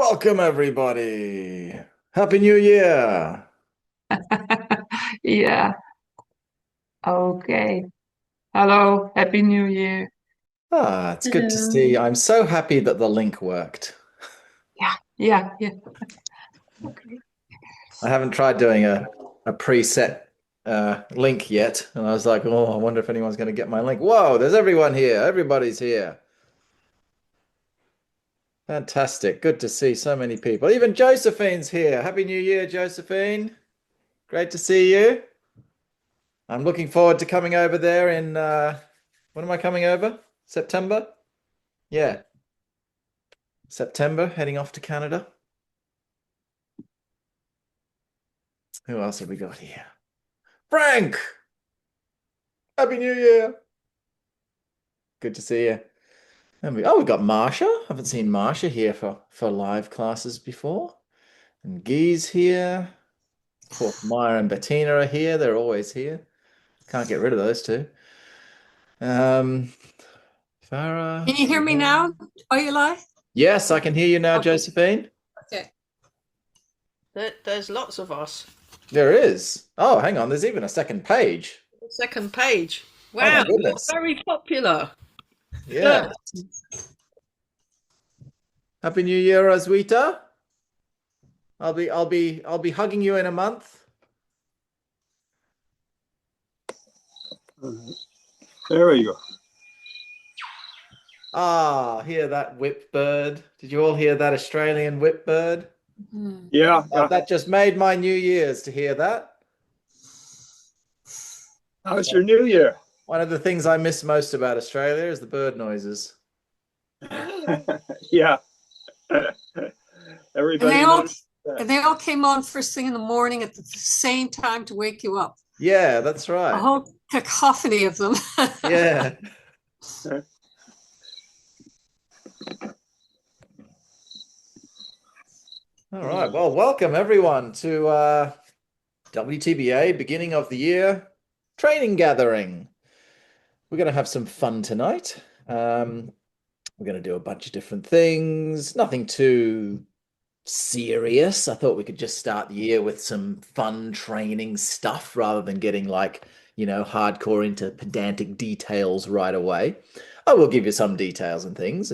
Welcome, everybody. Happy New Year. Yeah, okay. Hello, Happy New Year. It's good to see. Hello. I'm so happy that the link worked. Yeah. Okay. I haven't tried doing a preset link yet, and I was like, oh, I wonder if anyone's going to get my link. Whoa, there's everyone here. Everybody's here. Fantastic. Good to see so many people. Even Josephine's here. Happy New Year, Josephine. Great to see you. I'm looking forward to coming over there in when am I coming over? September? Yeah, September, heading off to Canada. Who else have we got here? Frank! Happy New Year! Good to see you. We've got Marsha. Haven't seen Marsha here for live classes before. And Guy's here. Of course, Maya and Bettina are here. They're always here. Can't get rid of those two. Um, Farah. Can you hear me now? Are you live? Yes, I can hear you now, Okay. Josephine. Okay. There's lots of us. There is. Oh, hang on. There's even a second page. The second page. Oh my Wow, you're goodness. very popular. Yeah. Happy New Year, Roswitha. I'll be hugging you in a month. There we go. Ah, hear that whip bird? Did you all hear that Australian whip bird? Yeah, That just made my New Year's to hear that. how's your new year? One of the things I miss most about Australia is the bird noises. Yeah. And Everybody they all knows that. and they all came on first thing in the morning at the same time to wake you up. Yeah, that's A right. whole cacophony of them. Yeah. All right. Well, welcome everyone to WTBA beginning of the year training gathering. We're going to have some fun tonight. We're going to do a bunch of different things. Nothing too serious. I thought we could just start the year with some fun training stuff rather than getting hardcore into pedantic details right away. I will give you some details and things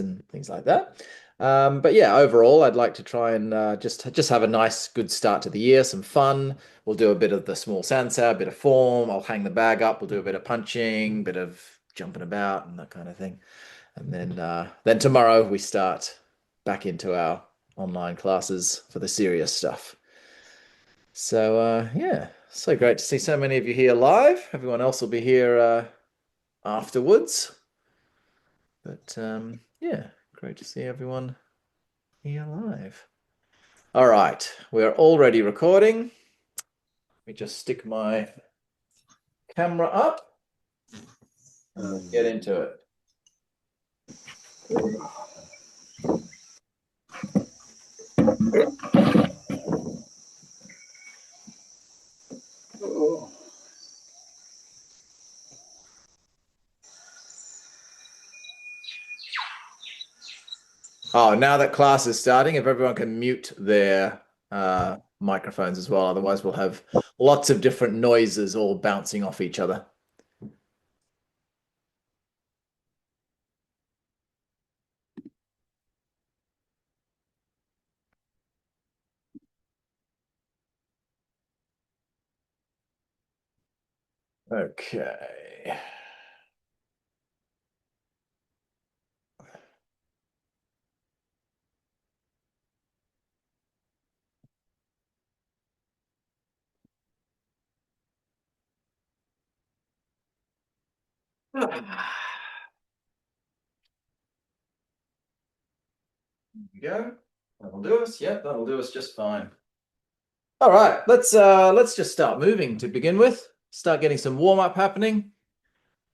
like that. But yeah, overall, I'd like to try and just have a nice, good start to the year, some fun. We'll do a bit of the small sensor, a bit of form. I'll hang the bag up. We'll do a bit of punching, bit of jumping about and that kind of thing. And then tomorrow we start back into our online classes for the serious stuff. So yeah, so great to see so many of you here live. Everyone else will be here afterwards. But yeah, great to see everyone here live. All right, we're already recording. Let me just stick my camera up and get into it. Oh, now that class is starting, if everyone can mute their microphones as well, otherwise we'll have lots of different noises all bouncing off each other. Okay. There we go. That'll do us. Yep, that'll do us just fine. All right, let's just start moving to begin with. Start getting some warm up happening.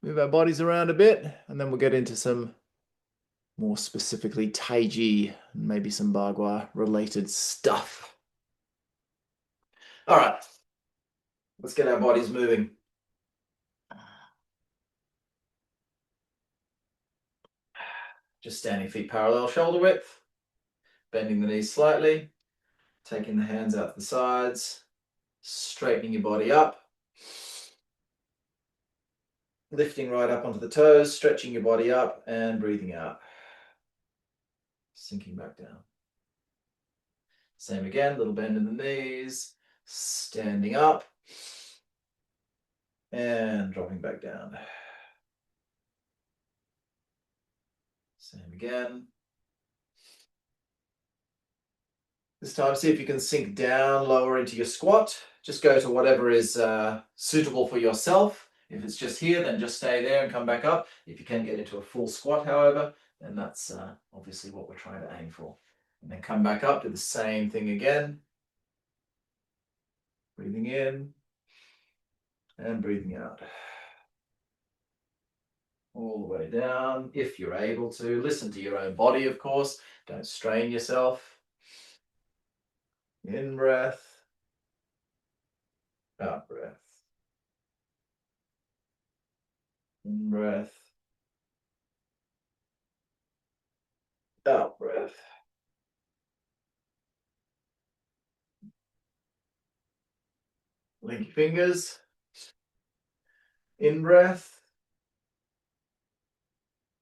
Move our bodies around a bit, and then we'll get into some more specifically Taiji and maybe some Bagua related stuff. All right, let's get our bodies moving. Just standing feet parallel, shoulder width. bending the knees slightly, taking the hands out to the sides, straightening your body up, lifting right up onto the toes, stretching your body up and breathing out. Sinking back down. Same again, little bend in the knees, standing up and dropping back down. Same again. This time, see if you can sink down lower into your squat. Just go to whatever is suitable for yourself. If it's just here, then just stay there and come back up. If you can get into a full squat, however, then that's obviously what we're trying to aim for. And then come back up, do the same thing again. Breathing in and breathing out. All the way down, if you're able to. Listen to your own body, of course. Don't strain yourself. In breath, out breath. In breath, out breath. Link your fingers. In breath.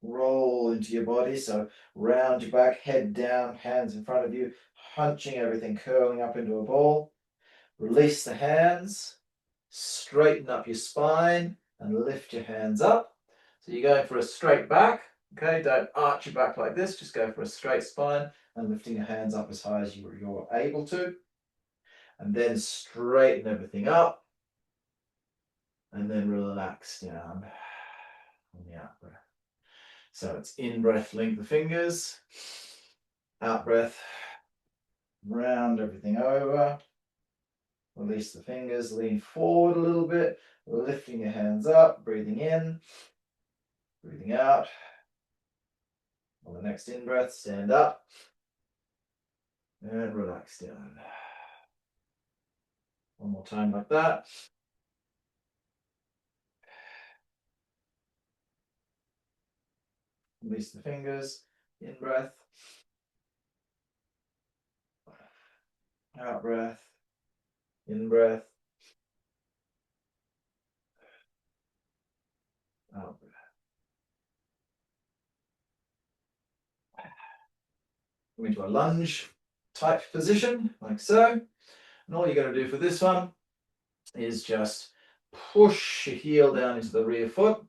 Roll into your body. So round your back, head down, hands in front of you, hunching everything, curling up into a ball. Release the hands. Straighten up your spine and lift your hands up. So you're going for a straight back. Okay, don't arch your back like this. Just go for a straight spine and lifting your hands up as high as you're able to. And then straighten everything up. And then relax down on the out breath. So it's in breath, link the fingers. Out breath, round everything over. Release the fingers, lean forward a little bit, lifting your hands up, breathing in, breathing out. On the next in breath, stand up and relax down. One more time like that. Release the fingers, in breath, out breath, in breath, out breath. Go into a lunge type position, like so. And all you're going to do for this one is just push your heel down into the rear foot,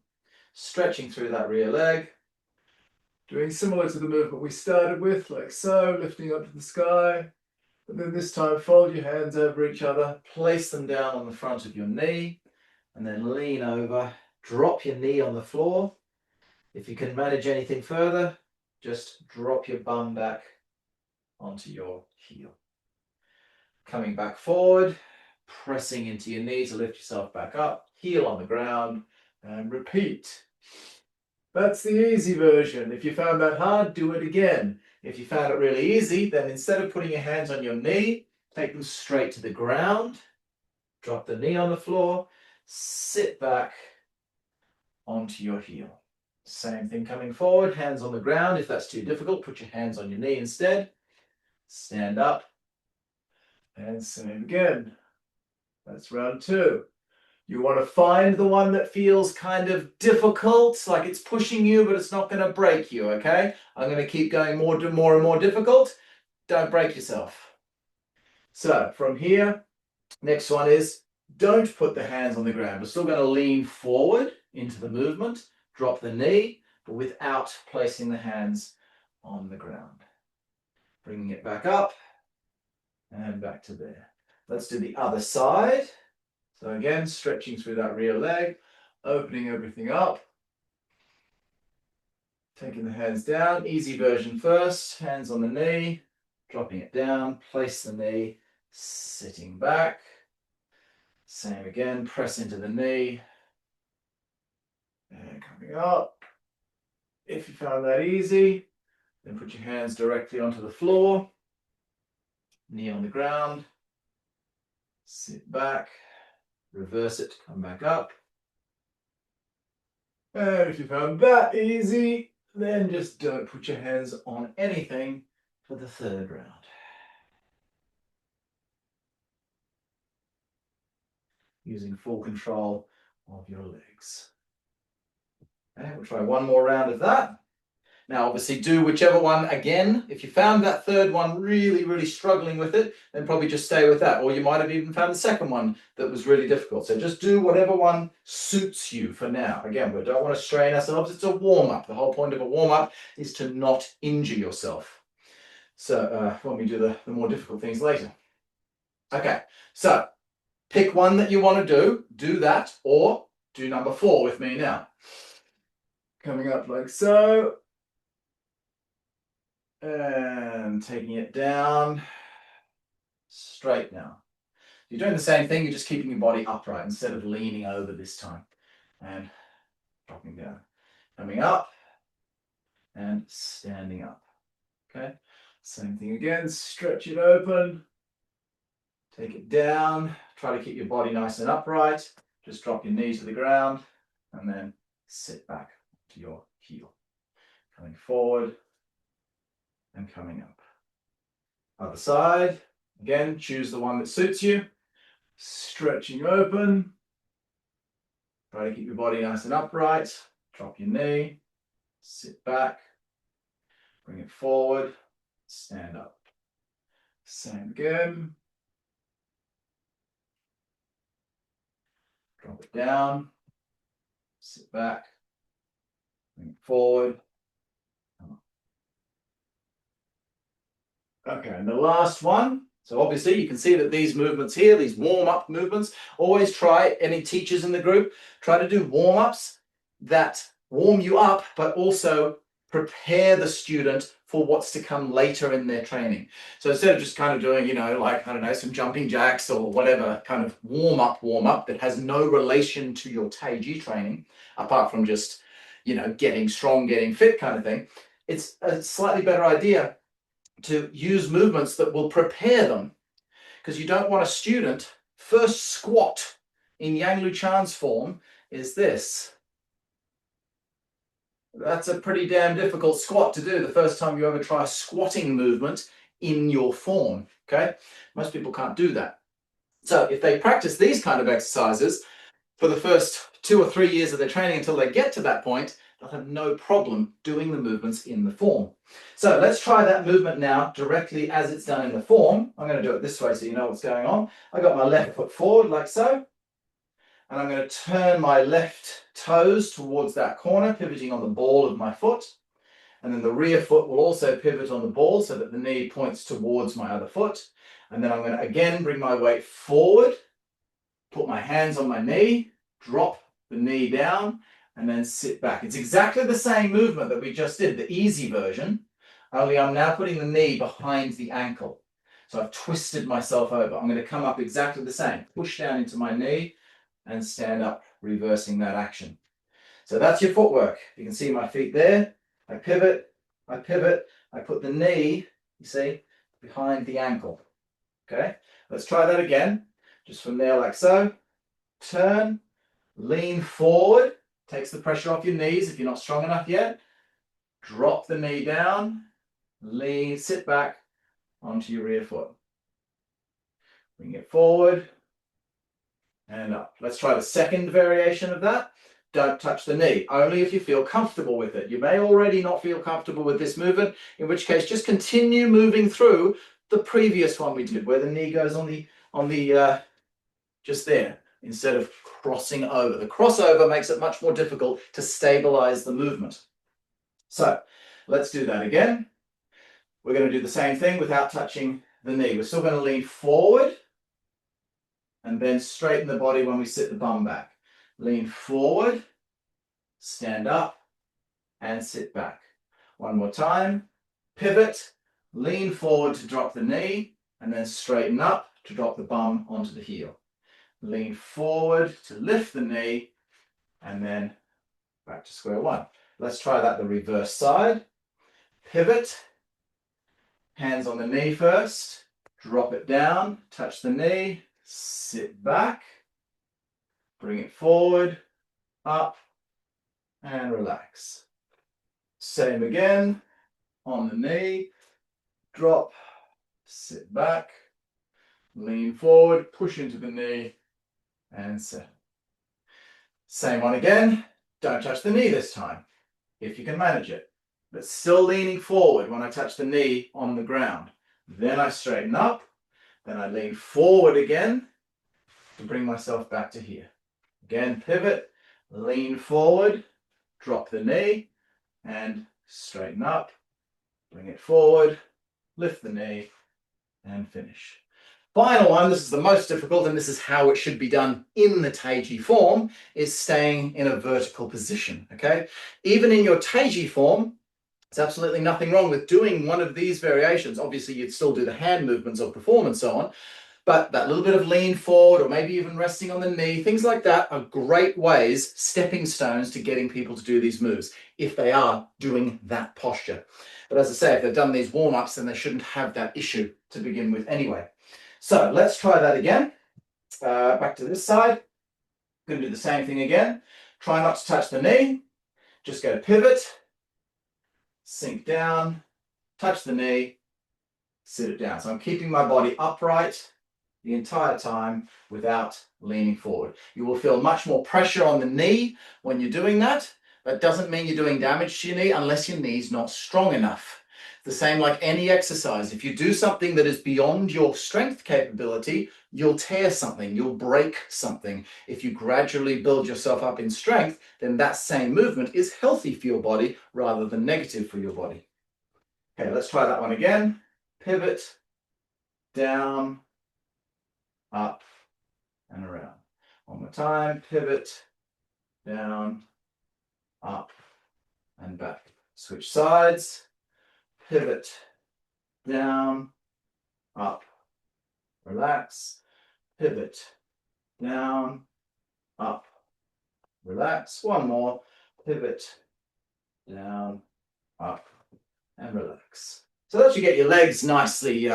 stretching through that rear leg. Doing similar to the movement we started with, like so, lifting up to the sky. And then this time, fold your hands over each other, place them down on the front of your knee, and then lean over, drop your knee on the floor. If you can manage anything further, just drop your bum back onto your heel. Coming back forward, pressing into your knee to lift yourself back up, heel on the ground, and repeat. That's the easy version. If you found that hard, do it again. If you found it really easy, then instead of putting your hands on your knee, take them straight to the ground, drop the knee on the floor, sit back onto your heel. Same thing coming forward, hands on the ground. If that's too difficult, put your hands on your knee instead. Stand up, and same again. That's round two. You want to find the one that feels kind of difficult, like it's pushing you, but it's not going to break you, okay? I'm going to keep going more and more difficult. Don't break yourself. So from here, next one is don't put the hands on the ground. We're still going to lean forward into the movement, drop the knee, but without placing the hands on the ground. Bringing it back up and back to there. Let's do the other side. So again, stretching through that rear leg, opening everything up. Taking the hands down, easy version first, hands on the knee, dropping it down, place the knee, sitting back. Same again, press into the knee. And coming up. If you found that easy, then put your hands directly onto the floor. Knee on the ground. Sit back. Reverse it, come back up. And if you found that easy, then just don't put your hands on anything. for the third round. Using full control of your legs. Okay, we'll try one more round of that. Now, obviously, do whichever one again. If you found that third one really struggling with it, then probably just stay with that. Or you might have even found the second one that was really difficult. So just do whatever one suits you for now. Again, we don't want to strain ourselves. It's a warm-up. The whole point of a warm-up is to not injure yourself. So when we do the more difficult things later. Okay, so pick one that you want to do that, or do number 4 with me now. Coming up like so. And taking it down, straight now. You're doing the same thing, you're just keeping your body upright instead of leaning over this time. And dropping down. Coming up and standing up. Okay, same thing again, stretch it open. Take it down, try to keep your body nice and upright. Just drop your knee to the ground and then sit back to your heel. Coming forward and coming up. Other side, again, choose the one that suits you. Stretching open. Try to keep your body nice and upright. Drop your knee, sit back, bring it forward, stand up. Same again. Drop it down, sit back, bring it forward. Okay, and the last one. So obviously you can see that these movements here, these warm-up movements, always try, any teachers in the group, try to do warm-ups that warm you up, but also prepare the student for what's to come later in their training. So instead of just kind of doing, you know, like, I don't know, some jumping jacks or whatever kind of warm-up that has no relation to your Taiji training, apart from just, you know, getting strong, getting fit kind of thing, it's a slightly better idea to use movements that will prepare them, because you don't want a student first squat in Yang Lu Chan's form is this. That's a pretty damn difficult squat to do the first time you ever try a squatting movement in your form. Okay, most people can't do that. So if they practice these kind of exercises for the first 2 or 3 years of their training until they get to that point, they'll have no problem doing the movements in the form. So let's try that movement now directly as it's done in the form. I'm going to do it this way so you know what's going on. I got my left foot forward like so. And I'm going to turn my left toes towards that corner, pivoting on the ball of my foot. And then the rear foot will also pivot on the ball so that the knee points towards my other foot. And then I'm going to again bring my weight forward, put my hands on my knee, drop the knee down, and then sit back. It's exactly the same movement that we just did, the easy version, only I'm now putting the knee behind the ankle. So I've twisted myself over. I'm going to come up exactly the same. Push down into my knee and stand up, reversing that action. So that's your footwork. You can see my feet there. I pivot, I put the knee, you see, behind the ankle. Okay, let's try that again. Just from there like so. Turn, lean forward. Takes the pressure off your knees if you're not strong enough yet. Drop the knee down, lean, sit back onto your rear foot. Bring it forward and up. Let's try the second variation of that. Don't touch the knee, only if you feel comfortable with it. You may already not feel comfortable with this movement, in which case just continue moving through the previous one we did, where the knee goes on the just there, instead of crossing over. The crossover makes it much more difficult to stabilize the movement. So let's do that again. We're going to do the same thing without touching the knee. We're still going to lean forward and then straighten the body when we sit the bum back. Lean forward, stand up, and sit back. One more time. Pivot, lean forward to drop the knee, and then straighten up to drop the bum onto the heel. Lean forward to lift the knee, and then back to square one. Let's try that the reverse side. Pivot, hands on the knee first, drop it down, touch the knee, sit back, bring it forward, up, and relax. Same again, on the knee, drop, sit back, lean forward, push into the knee, and sit. Same one again. Don't touch the knee this time, if you can manage it. But still leaning forward when I touch the knee on the ground. Then I straighten up, then I lean forward again to bring myself back to here. Again, pivot, lean forward, drop the knee, and straighten up, bring it forward, lift the knee, and finish. Final one, this is the most difficult, and this is how it should be done in the Taiji form, is staying in a vertical position, okay? Even in your Taiji form, there's absolutely nothing wrong with doing one of these variations. Obviously, you'd still do the hand movements of the form and so on, but that little bit of lean forward or maybe even resting on the knee, things like that are great ways, stepping stones to getting people to do these moves if they are doing that posture. But as I say, if they've done these warm-ups, then they shouldn't have that issue to begin with anyway. So let's try that again. Back to this side. Going to do the same thing again. Try not to touch the knee. Just go pivot, sink down, touch the knee, sit it down. So I'm keeping my body upright the entire time without leaning forward. You will feel much more pressure on the knee when you're doing that. That doesn't mean you're doing damage to your knee unless your knee's not strong enough. The same like any exercise. If you do something that is beyond your strength capability, you'll tear something, you'll break something. If you gradually build yourself up in strength, then that same movement is healthy for your body rather than negative for your body. Okay, let's try that one again. Pivot, down, up, and around. One more time. Pivot, down, up, and back. Switch sides. Pivot, down, up, relax, pivot, down, up, relax. One more, pivot, down, up, and relax. So that you get your legs nicely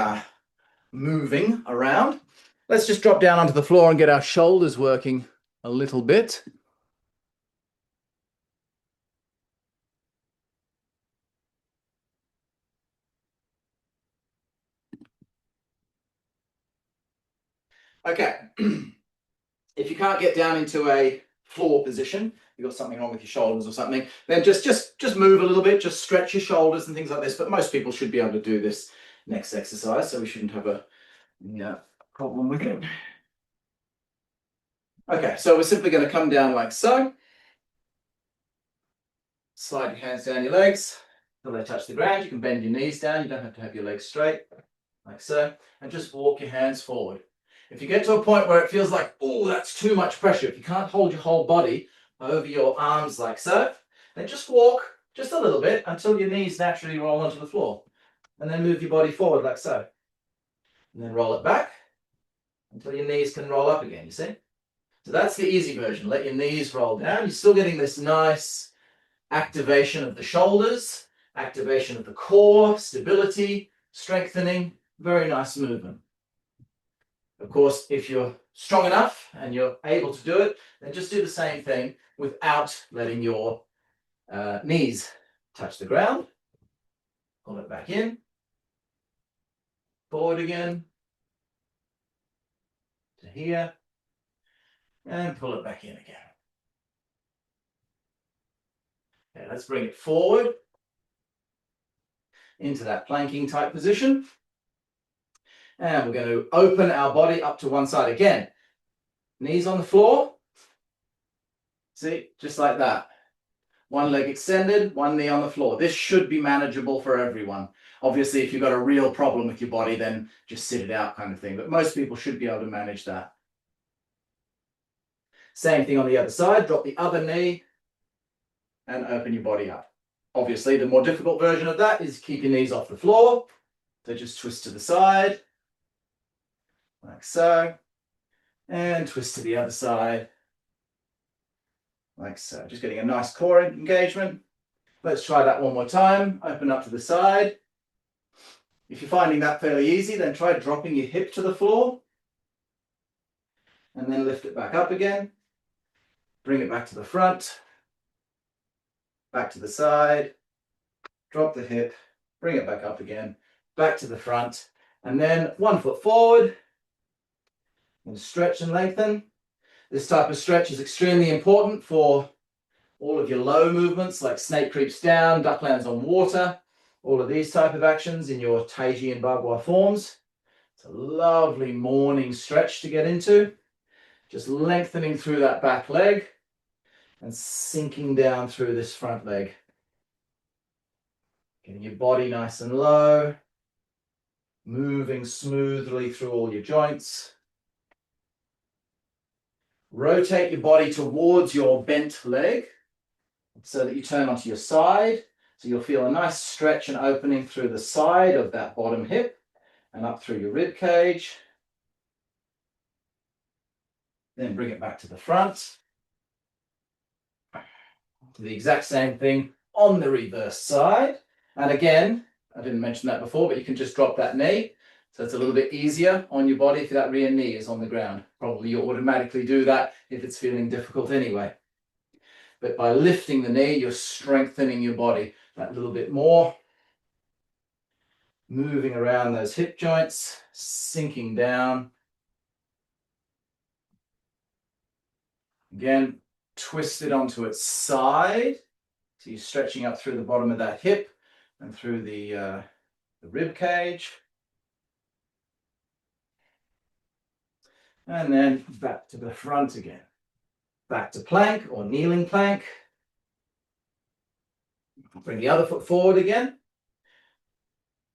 moving around. Let's just drop down onto the floor and get our shoulders working a little bit. Okay, if you can't get down into a floor position, you've got something wrong with your shoulders or something, then just move a little bit, just stretch your shoulders and things like this. But most people should be able to do this next exercise, so we shouldn't have a problem with it. Okay, so we're simply going to come down like so. Slide your hands down your legs until they touch the ground. You can bend your knees down. You don't have to have your legs straight, like so. And just walk your hands forward. If you get to a point where it feels like, oh, that's too much pressure, if you can't hold your whole body over your arms like so, then just walk just a little bit until your knees naturally roll onto the floor. And then move your body forward like so. And then roll it back until your knees can roll up again, you see? So that's the easy version. Let your knees roll down. You're still getting this nice activation of the shoulders, activation of the core, stability, strengthening, very nice movement. Of course, if you're strong enough and you're able to do it, then just do the same thing without letting your knees touch the ground. Pull it back in. Forward again. To here. And pull it back in again. Okay, let's bring it forward into that planking type position. And we're going to open our body up to one side again. Knees on the floor. See, just like that. One leg extended, one knee on the floor. This should be manageable for everyone. Obviously, if you've got a real problem with your body, then just sit it out kind of thing. But most people should be able to manage that. Same thing on the other side. Drop the other knee and open your body up. Obviously, the more difficult version of that is keep your knees off the floor. So just twist to the side, like so, and twist to the other side, like so. Just getting a nice core engagement. Let's try that one more time. Open up to the side. If you're finding that fairly easy, then try dropping your hip to the floor, and then lift it back up again. Bring it back to the front, back to the side, drop the hip, bring it back up again, back to the front, and then 1 foot forward, and stretch and lengthen. This type of stretch is extremely important for all of your low movements like snake creeps down, duck lands on water, all of these type of actions in your Taiji and Bagua forms. It's a lovely morning stretch to get into. Just lengthening through that back leg and sinking down through this front leg. Getting your body nice and low, moving smoothly through all your joints. Rotate your body towards your bent leg so that you turn onto your side. So you'll feel a nice stretch and opening through the side of that bottom hip and up through your rib cage. Then bring it back to the front. Do the exact same thing on the reverse side. And again, I didn't mention that before, but you can just drop that knee. So it's a little bit easier on your body if that rear knee is on the ground. Probably you'll automatically do that if it's feeling difficult anyway. But by lifting the knee, you're strengthening your body that little bit more. Moving around those hip joints, sinking down. Again, twist it onto its side. So you're stretching up through the bottom of that hip and through the rib cage. And then back to the front again. Back to plank or kneeling plank. Bring the other foot forward again.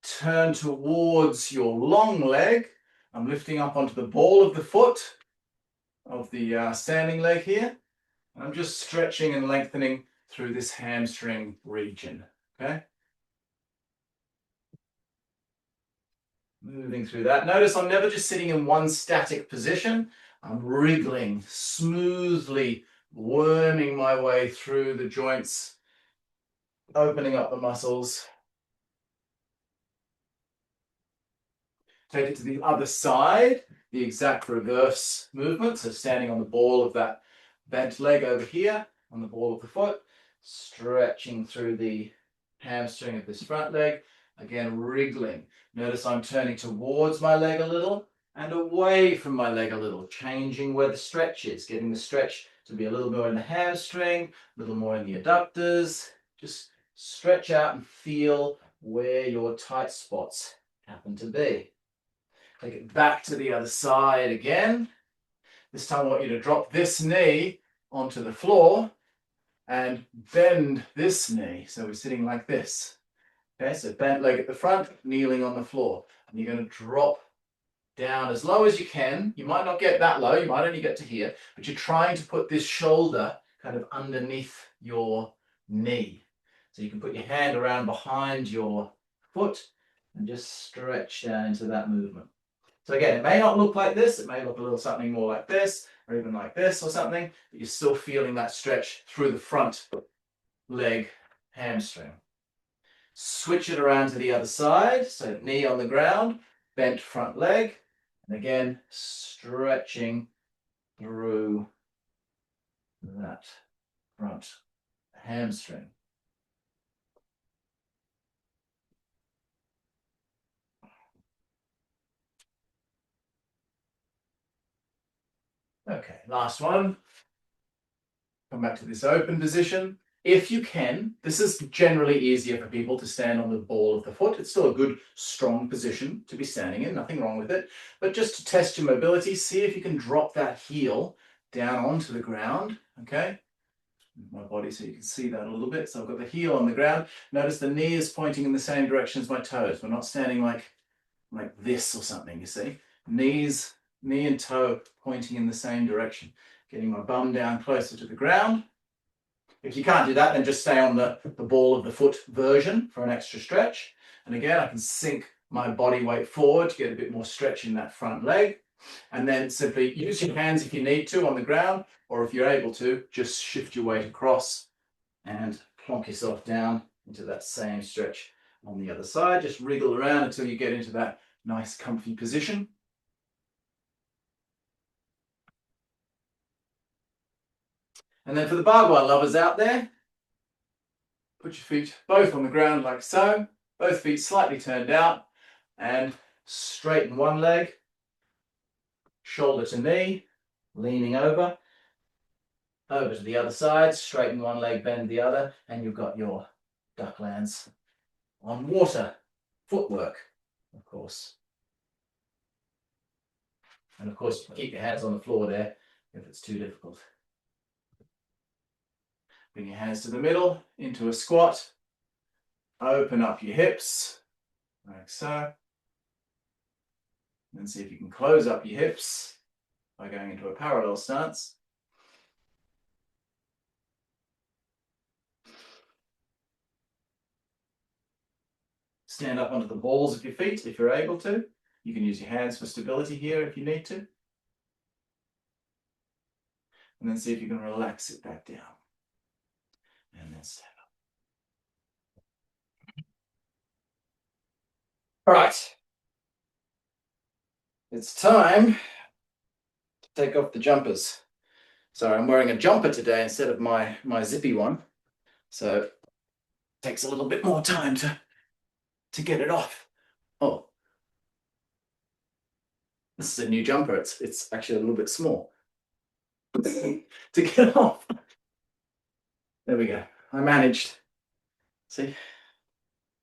Turn towards your long leg. I'm lifting up onto the ball of the foot of the standing leg here. I'm just stretching and lengthening through this hamstring region, okay? Moving through that. Notice I'm never just sitting in one static position. I'm wriggling, smoothly worming my way through the joints, opening up the muscles. Take it to the other side, the exact reverse movement. So standing on the ball of that bent leg over here, on the ball of the foot, stretching through the hamstring of this front leg. Again, wriggling. Notice I'm turning towards my leg a little and away from my leg a little, changing where the stretch is, getting the stretch to be a little more in the hamstring, a little more in the adductors. Just stretch out and feel where your tight spots happen to be. Take it back to the other side again. This time I want you to drop this knee onto the floor and bend this knee. So we're sitting like this. Okay, so bent leg at the front, kneeling on the floor. And you're going to drop down as low as you can. You might not get that low, you might only get to here, but you're trying to put this shoulder kind of underneath your knee. So you can put your hand around behind your foot and just stretch down into that movement. So again, it may not look like this, it may look a little something more like this, or even like this or something, but you're still feeling that stretch through the front leg hamstring. Switch it around to the other side, so knee on the ground, bent front leg, and again, stretching through that front hamstring. Okay, last one. Come back to this open position. If you can, this is generally easier for people to stand on the ball of the foot. It's still a good, strong position to be standing in, nothing wrong with it. But just to test your mobility, see if you can drop that heel down onto the ground, okay? My body so you can see that a little bit. So I've got the heel on the ground. Notice the knee is pointing in the same direction as my toes. We're not standing like this or something, you see. Knee and toe pointing in the same direction. Getting my bum down closer to the ground. If you can't do that, then just stay on the ball of the foot version for an extra stretch. And again, I can sink my body weight forward to get a bit more stretch in that front leg. And then simply use your hands if you need to on the ground, or if you're able to, just shift your weight across and plonk yourself down into that same stretch on the other side. Just wriggle around until you get into that nice comfy position. And then for the Bagua lovers out there, put your feet both on the ground like so, both feet slightly turned out. And straighten one leg, shoulder to knee, leaning over to the other side, straighten one leg, bend the other, and you've got your duck lands on water. Footwork, of course. And of course, keep your hands on the floor there if it's too difficult. Bring your hands to the middle, into a squat. Open up your hips, like so. And see if you can close up your hips by going into a parallel stance. Stand up onto the balls of your feet if you're able to. You can use your hands for stability here if you need to. And then see if you can relax it back down. And then stand up. All right. It's time to take off the jumpers. So I'm wearing a jumper today instead of my zippy one. So it takes a little bit more time to get it off. Oh. This is a new jumper. It's actually a little bit small to get off. There we go. I managed. See?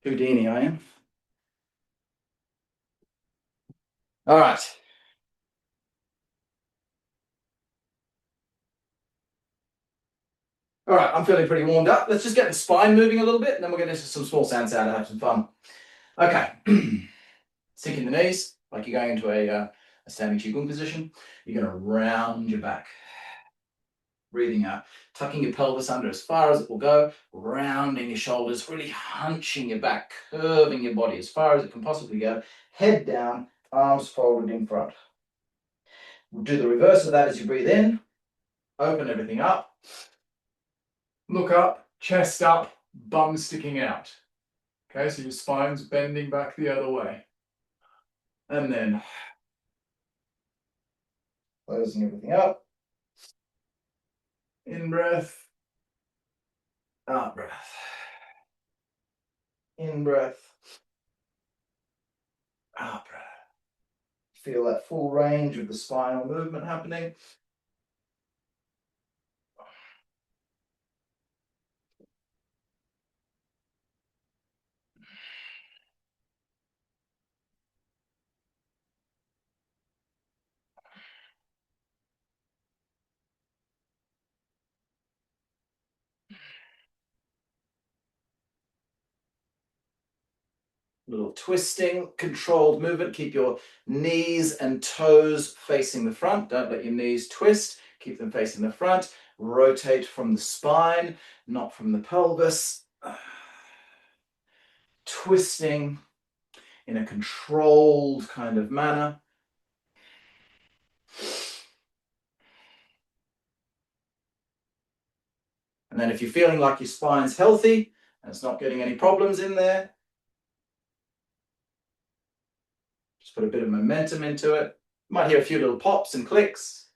Houdini I am. All right. All right, I'm feeling pretty warmed up. Let's just get the spine moving a little bit, and then we'll get into some small sand sound and have some fun. Okay. Sink in the knees, like you're going into a standing qigong position. You're going to round your back. Breathing out, tucking your pelvis under as far as it will go, rounding your shoulders, really hunching your back, curving your body as far as it can possibly go. Head down, arms folded in front. We'll do the reverse of that as you breathe in. Open everything up. Look up, chest up, bum sticking out. Okay, so your spine's bending back the other way. And then closing everything up. In breath, out breath. In breath, out breath. Feel that full range of the spinal movement happening. Little twisting, controlled movement. Keep your knees and toes facing the front. Don't let your knees twist. Keep them facing the front. Rotate from the spine, not from the pelvis. Twisting in a controlled kind of manner. And then if you're feeling like your spine's healthy and it's not getting any problems in there, just put a bit of momentum into it. You might hear a few little pops and clicks.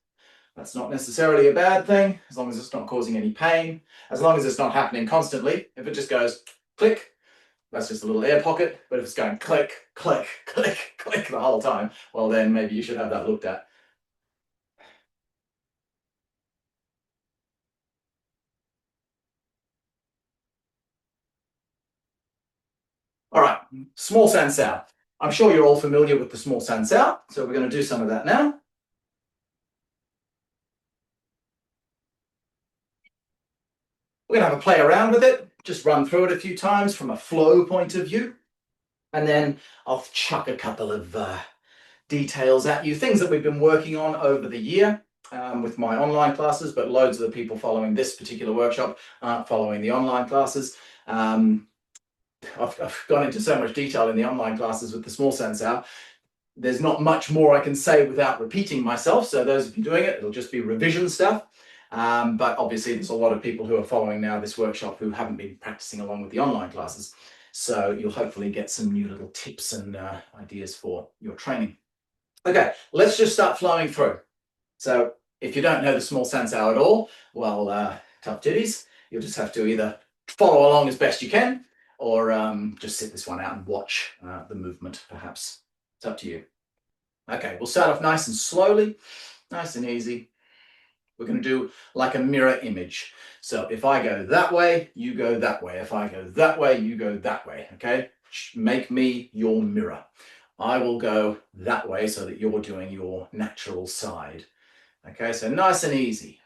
That's not necessarily a bad thing, as long as it's not causing any pain, as long as it's not happening constantly. If it just goes click, that's just a little air pocket. But if it's going click, click, click, click the whole time, well, then maybe you should have that looked at. All right, small sand sound. I'm sure you're all familiar with the small sand sound, so we're going to do some of that now. We're going to have a play around with it, just run through it a few times from a flow point of view. And then I'll chuck a couple of details at you, things that we've been working on over the year with my online classes, but loads of the people following this particular workshop aren't following the online classes. I've gone into so much detail in the online classes with the small sand sound. There's not much more I can say without repeating myself. So those of you doing it, it'll just be revision stuff. But obviously there's a lot of people who are following now this workshop who haven't been practicing along with the online classes. So you'll hopefully get some new little tips and ideas for your training. Okay, let's just start flowing through. So if you don't know the small sand sound at all, well, tough titties. You'll just have to either follow along as best you can, or just sit this one out and watch the movement, perhaps. It's up to you. Okay, we'll start off nice and slowly, nice and easy. We're going to do like a mirror image. So if I go that way, you go that way. If I go that way, you go that way, okay? Make me your mirror. I will go that way so that you're doing your natural side. Okay, so nice and easy.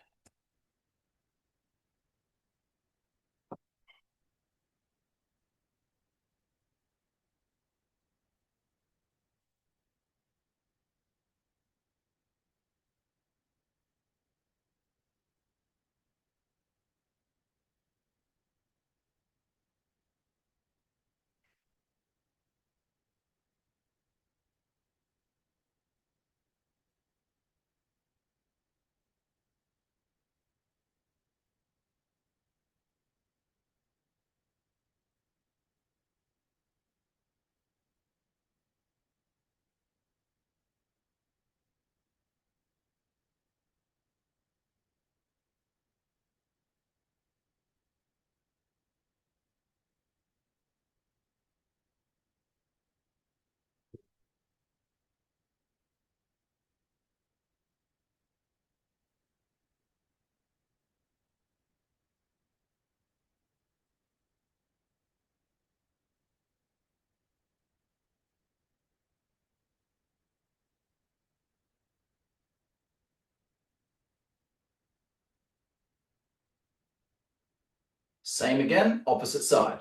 Same again, opposite side.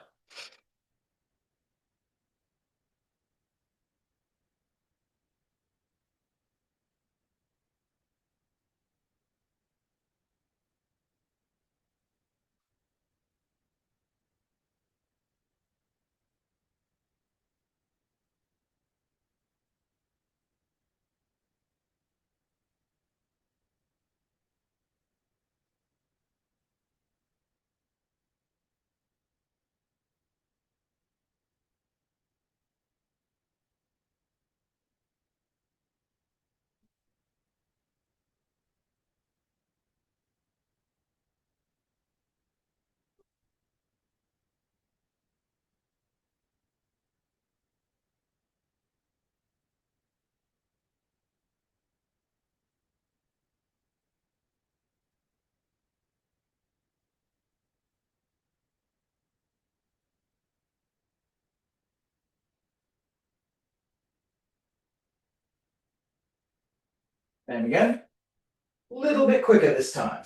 And again, a little bit quicker this time.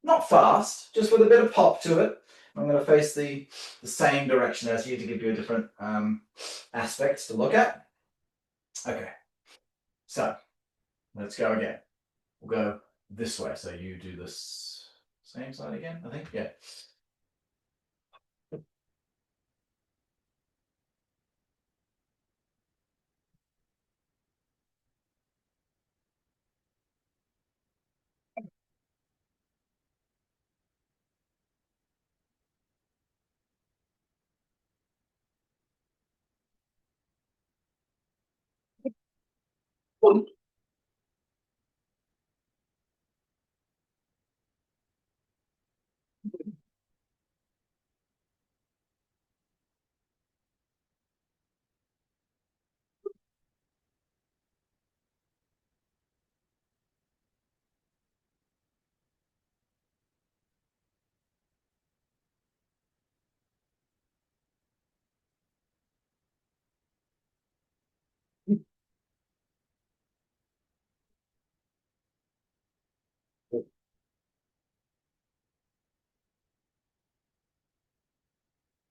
Not fast, just with a bit of pop to it. I'm going to face the same direction as you to give you a different aspects to look at. Okay, so let's go again. We'll go this way. So you do this same side again, I think. Yeah.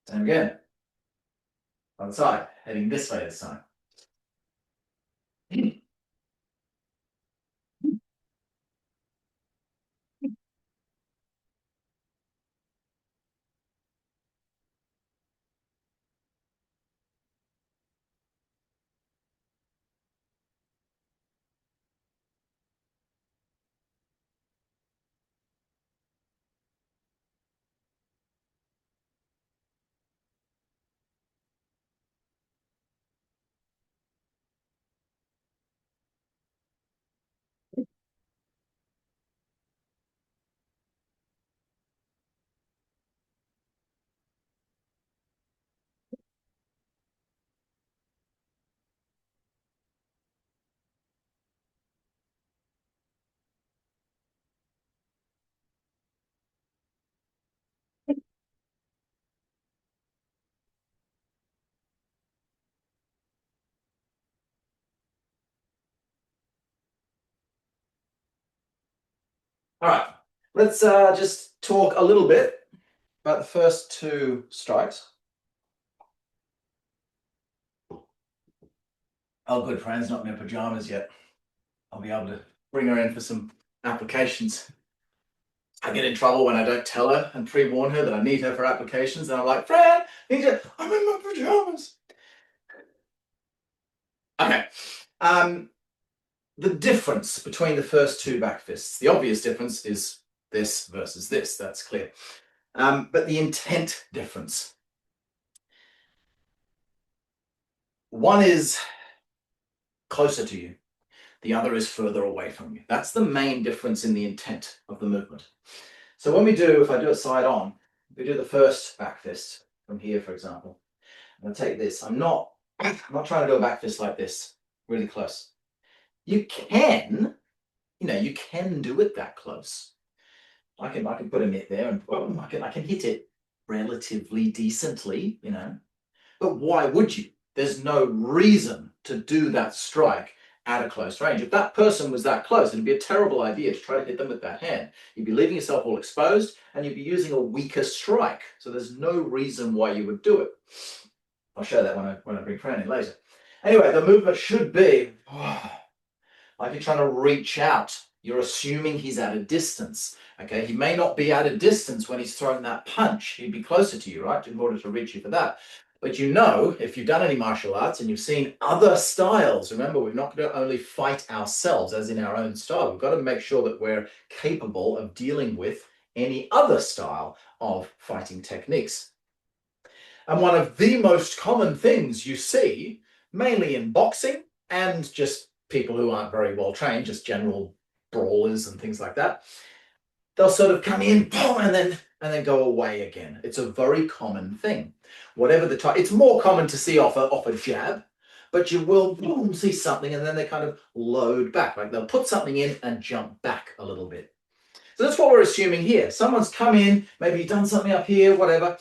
Same again. On the side, heading this way this time. All right, let's just talk a little bit about the first two strikes. Oh, good, Fran's not in her pajamas yet. I'll be able to bring her in for some applications. I get in trouble when I don't tell her and pre-warn her that I need her for applications, and I'm like, Fran, I'm in my pajamas. Okay. The difference between the first two back fists, the obvious difference is this versus this, that's clear. But the intent difference. One is closer to you, the other is further away from you. That's the main difference in the intent of the movement. So when we do, if I do it side on, we do the first back fist from here, for example. I'm gonna take this. I'm not trying to do a back fist like this, really close. You can do it that close. I can put a mitt there and boom, I can hit it relatively decently, But why would you? There's no reason to do that strike at a close range. If that person was that close, it'd be a terrible idea to try to hit them with that hand. You'd be leaving yourself all exposed and you'd be using a weaker strike. So there's no reason why you would do it. I'll show that when I bring Fran in later. Anyway, the movement should be like you're trying to reach out. You're assuming he's at a distance. Okay, he may not be at a distance when he's throwing that punch. He'd be closer to you, right, in order to reach you for that. But if you've done any martial arts and you've seen other styles, remember, we're not going to only fight ourselves as in our own style. We've got to make sure that we're capable of dealing with any other style of fighting techniques. And one of the most common things you see, mainly in boxing and just people who aren't very well trained, just general brawlers and things like that, they'll sort of come in, boom, and then go away again. It's a very common thing. Whatever the type, it's more common to see off a jab, but you will boom, see something and then they kind of load back. Like they'll put something in and jump back a little bit. So that's what we're assuming here. Someone's come in, maybe done something up here, whatever.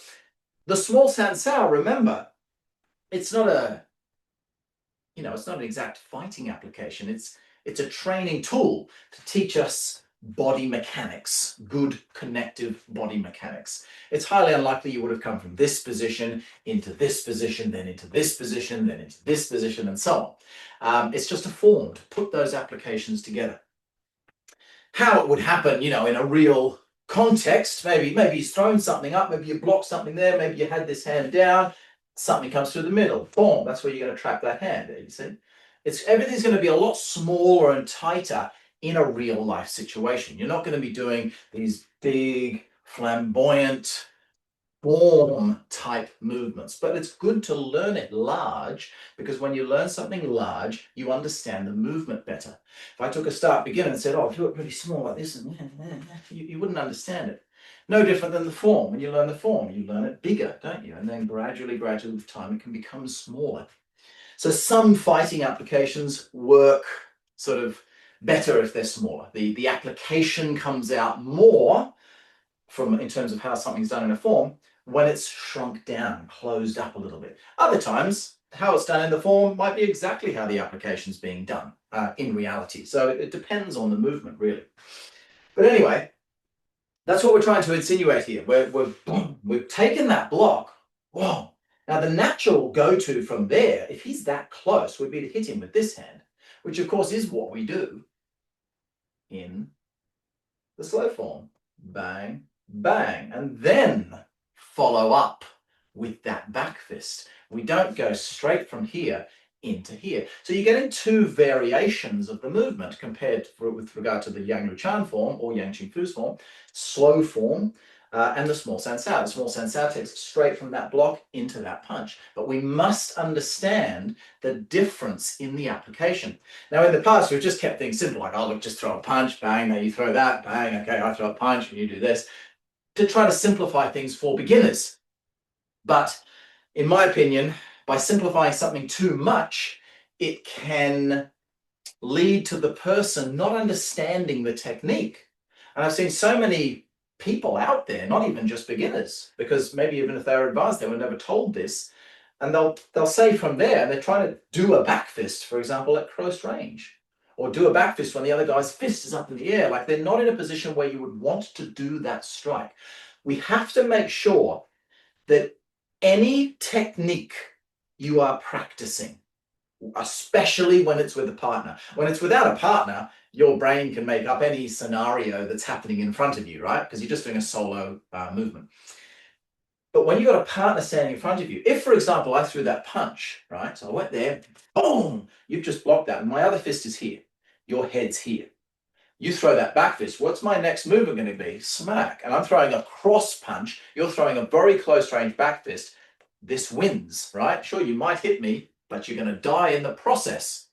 The small sansao, remember, it's not an exact fighting application. It's a training tool to teach us body mechanics, good connective body mechanics. It's highly unlikely you would have come from this position into this position, then into this position, then into this position, and so on. It's just a form to put those applications together. How it would happen, in a real context, maybe he's thrown something up, maybe you blocked something there, maybe you had this hand down, something comes through the middle, boom, that's where you're going to trap that hand there, you see. Everything's going to be a lot smaller and tighter in a real life situation. You're not going to be doing these big, flamboyant, form type movements, but it's good to learn it large, because when you learn something large, you understand the movement better. If I took a start beginner and said, oh, do it really small like this, and you wouldn't understand it. No different than the form. When you learn the form, you learn it bigger, don't you? And then gradually with time, it can become smaller. So some fighting applications work sort of better if they're smaller. The application comes out more in terms of how something's done in a form when it's shrunk down, closed up a little bit. Other times, how it's done in the form might be exactly how the application's being done in reality. So it depends on the movement, really. But anyway, that's what we're trying to insinuate here. We've taken that block. Whoa. Now, the natural go-to from there, if he's that close, would be to hit him with this hand, which, of course, is what we do in the slow form. Bang, bang, and then follow up with that back fist. We don't go straight from here into here. So you're getting two variations of the movement with regard to the Yang Luchan form or Yang Qing Fu's form, slow form, and the small sansao. The small sansao takes it straight from that block into that punch. But we must understand the difference in the application. Now, in the past, we've just kept things simple, like, oh, look, just throw a punch, bang, now you throw that, bang, okay, I throw a punch, and you do this, to try to simplify things for beginners. But in my opinion, by simplifying something too much, it can lead to the person not understanding the technique. And I've seen so many people out there, not even just beginners, because maybe even if they're advanced, they were never told this, and they'll say from there, they're trying to do a back fist, for example, at close range, or do a back fist when the other guy's fist is up in the air. Like they're not in a position where you would want to do that strike. We have to make sure that any technique you are practicing, especially when it's with a partner. When it's without a partner, your brain can make up any scenario that's happening in front of you, right? Because you're just doing a solo movement. But when you've got a partner standing in front of you, if, for example, I threw that punch, right? So I went there, boom, you've just blocked that. And my other fist is here. Your head's here. You throw that back fist. What's my next movement going to be? Smack. And I'm throwing a cross punch. You're throwing a very close range back fist. This wins, right? Sure, you might hit me, but you're going to die in the process.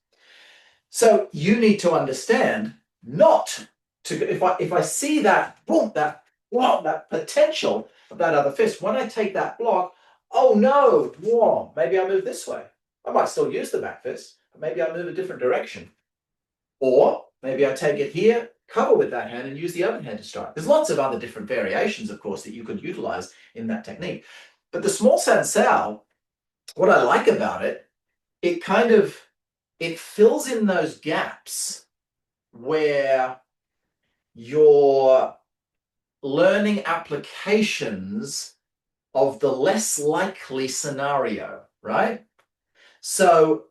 So you need to understand not to, if I see that, boom, that potential of that other fist, when I take that block, oh no, whoa, maybe I move this way. I might still use the back fist, but maybe I move a different direction. Or maybe I take it here, cover with that hand and use the other hand to strike. There's lots of other different variations, of course, that you could utilize in that technique. But the small sansao, what I like about it, it fills in those gaps where you're learning applications of the less likely scenario, right? So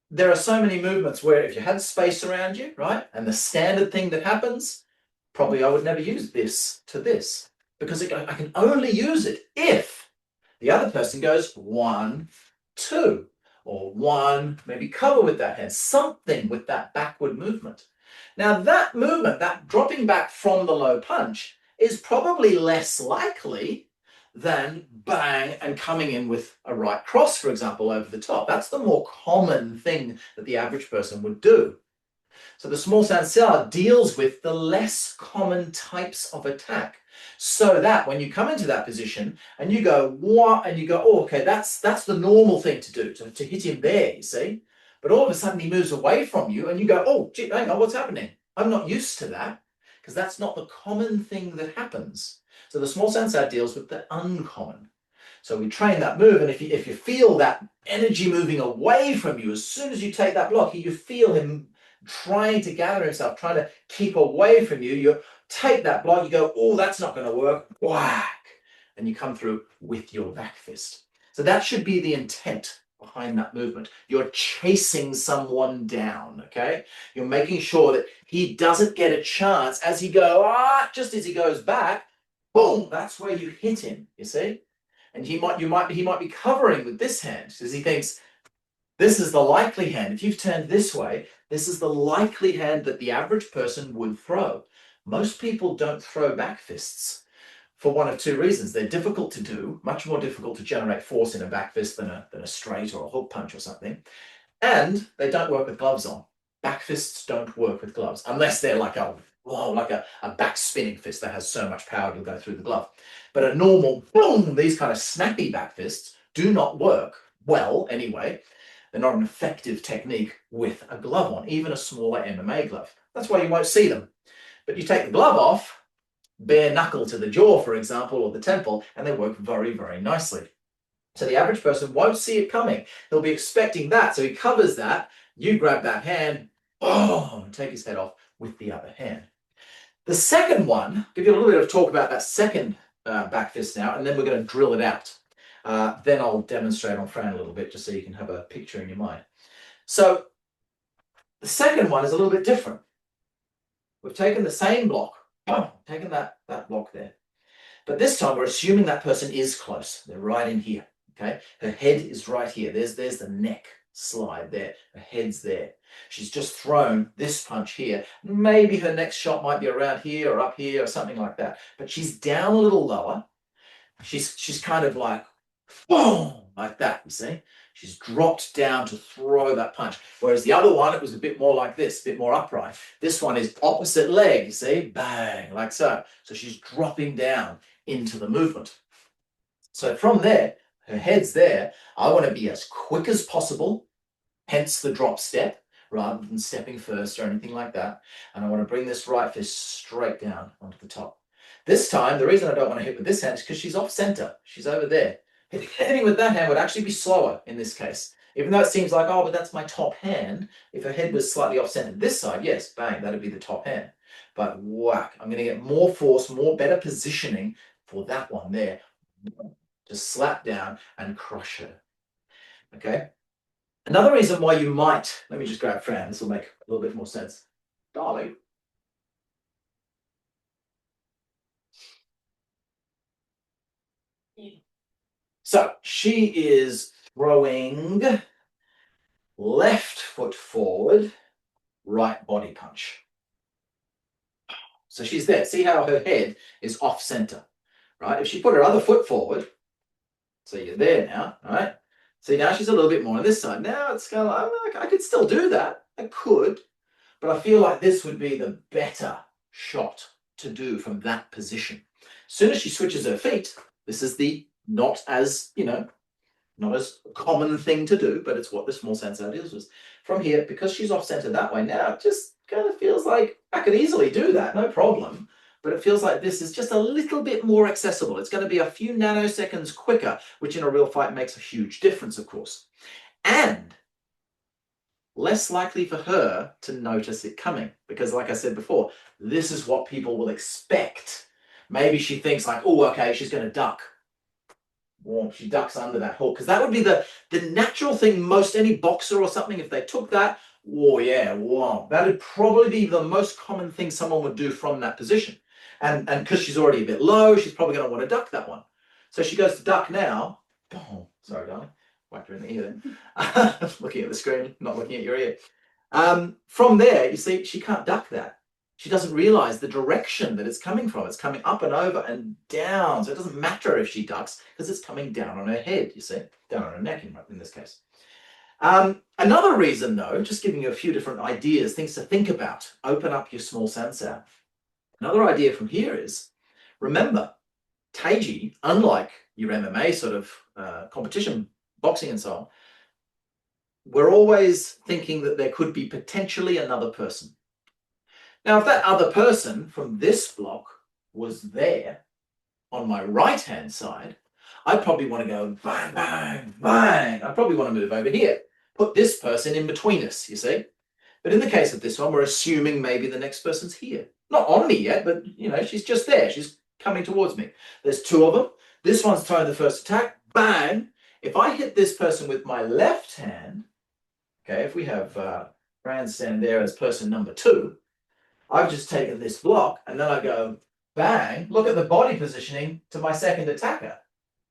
there are so many movements where if you had space around you, right, and the standard thing that happens, probably I would never use this to this, because I can only use it if the other person goes 1, 2, or 1, maybe cover with that hand, something with that backward movement. Now that movement, that dropping back from the low punch, is probably less likely than bang and coming in with a right cross, for example, over the top. That's the more common thing that the average person would do. So the small sansao deals with the less common types of attack, so that when you come into that position and you go, what? And you go, oh, okay, that's the normal thing to do, to hit him there, you see? But all of a sudden he moves away from you and you go, oh, gee, hang on, what's happening? I'm not used to that, because that's not the common thing that happens. So the small sansao deals with the uncommon. So we train that move, and if you feel that energy moving away from you, as soon as you take that block, you feel him trying to gather himself, trying to keep away from you, you take that block, you go, oh, that's not going to work, whack, and you come through with your back fist. So that should be the intent behind that movement. You're chasing someone down, okay? You're making sure that he doesn't get a chance as he just as he goes back, boom, that's where you hit him, you see? And he might be covering with this hand because he thinks this is the likely hand. If you've turned this way, this is the likely hand that the average person would throw. Most people don't throw back fists for one of two reasons. They're difficult to do, much more difficult to generate force in a back fist than a straight or a hook punch or something. And they don't work with gloves on. Back fists don't work with gloves unless they're like a back spinning fist that has so much power to go through the glove. But a normal boom, these kind of snappy back fists do not work well anyway. They're not an effective technique with a glove on, even a smaller MMA glove. That's why you won't see them. But you take the glove off, bare knuckle to the jaw, for example, or the temple, and they work very, very nicely. So the average person won't see it coming. They'll be expecting that. So he covers that. You grab that hand, boom, and take his head off with the other hand. The second one, I'll give you a little bit of talk about that second back fist now, and then we're going to drill it out. Then I'll demonstrate on Fran a little bit just so you can have a picture in your mind. So the second one is a little bit different. We've taken the same block, taken that block there. But this time we're assuming that person is close. They're right in here, okay? Her head is right here. There's the neck slide there. Her head's there. She's just thrown this punch here. Maybe her next shot might be around here or up here or something like that. But she's down a little lower. She's kind of like, boom, like that, you see? She's dropped down to throw that punch. Whereas the other one, it was a bit more like this, a bit more upright. This one is opposite leg, you see? Bang, like so. So she's dropping down into the movement. So from there, her head's there. I want to be as quick as possible, hence the drop step, rather than stepping first or anything like that. And I want to bring this right fist straight down onto the top. This time, the reason I don't want to hit with this hand is because she's off center. She's over there. Hitting with that hand would actually be slower in this case. Even though it seems like, oh, but that's my top hand. If her head was slightly off-centered this side, yes, bang, that'd be the top hand. But whack, I'm going to get more force, better positioning for that one there. Just slap down and crush her. Okay. Another reason why you might, let me just grab Fran, this will make a little bit more sense. Darling. So she is throwing left foot forward, right body punch. So she's there. See how her head is off center, right? If she put her other foot forward, so you're there now, right? See, now she's a little bit more on this side. Now it's kind of like, I could still do that. I could, but I feel like this would be the better shot to do from that position. As soon as she switches her feet, this is the not as, not as common thing to do, but it's what the small sensor deals with. From here, because she's off center that way now, it just kind of feels like I could easily do that, no problem. But it feels like this is just a little bit more accessible. It's going to be a few nanoseconds quicker, which in a real fight makes a huge difference, of course. And less likely for her to notice it coming. Because like I said before, this is what people will expect. Maybe she thinks like, oh, okay, she's going to duck. Or she ducks under that hook. Because that would be the natural thing most any boxer or something, if they took that, oh yeah, wow. That would probably be the most common thing someone would do from that position. And because she's already a bit low, she's probably going to want to duck that one. So she goes to duck now. Oh, sorry, darling. Whacked her in the ear then. Looking at the screen, not looking at your ear. From there, you see, she can't duck that. She doesn't realize the direction that it's coming from. It's coming up and over and down. So it doesn't matter if she ducks because it's coming down on her head, you see, down on her neck in this case. Another reason, though, just giving you a few different ideas, things to think about, open up your small sensor. Another idea from here is, remember, Taiji, unlike your MMA sort of competition, boxing and so on, we're always thinking that there could be potentially another person. Now, if that other person from this block was there on my right-hand side, I'd probably want to go bang, bang, bang. I'd probably want to move over here, put this person in between us, you see. But in the case of this one, we're assuming maybe the next person's here. Not on me yet, but, she's just there. She's coming towards me. There's two of them. This one's throwing the first attack. Bang. If I hit this person with my left hand, okay, if we have Fran stand there as person number 2, I've just taken this block and then I go bang. Look at the body positioning to my second attacker.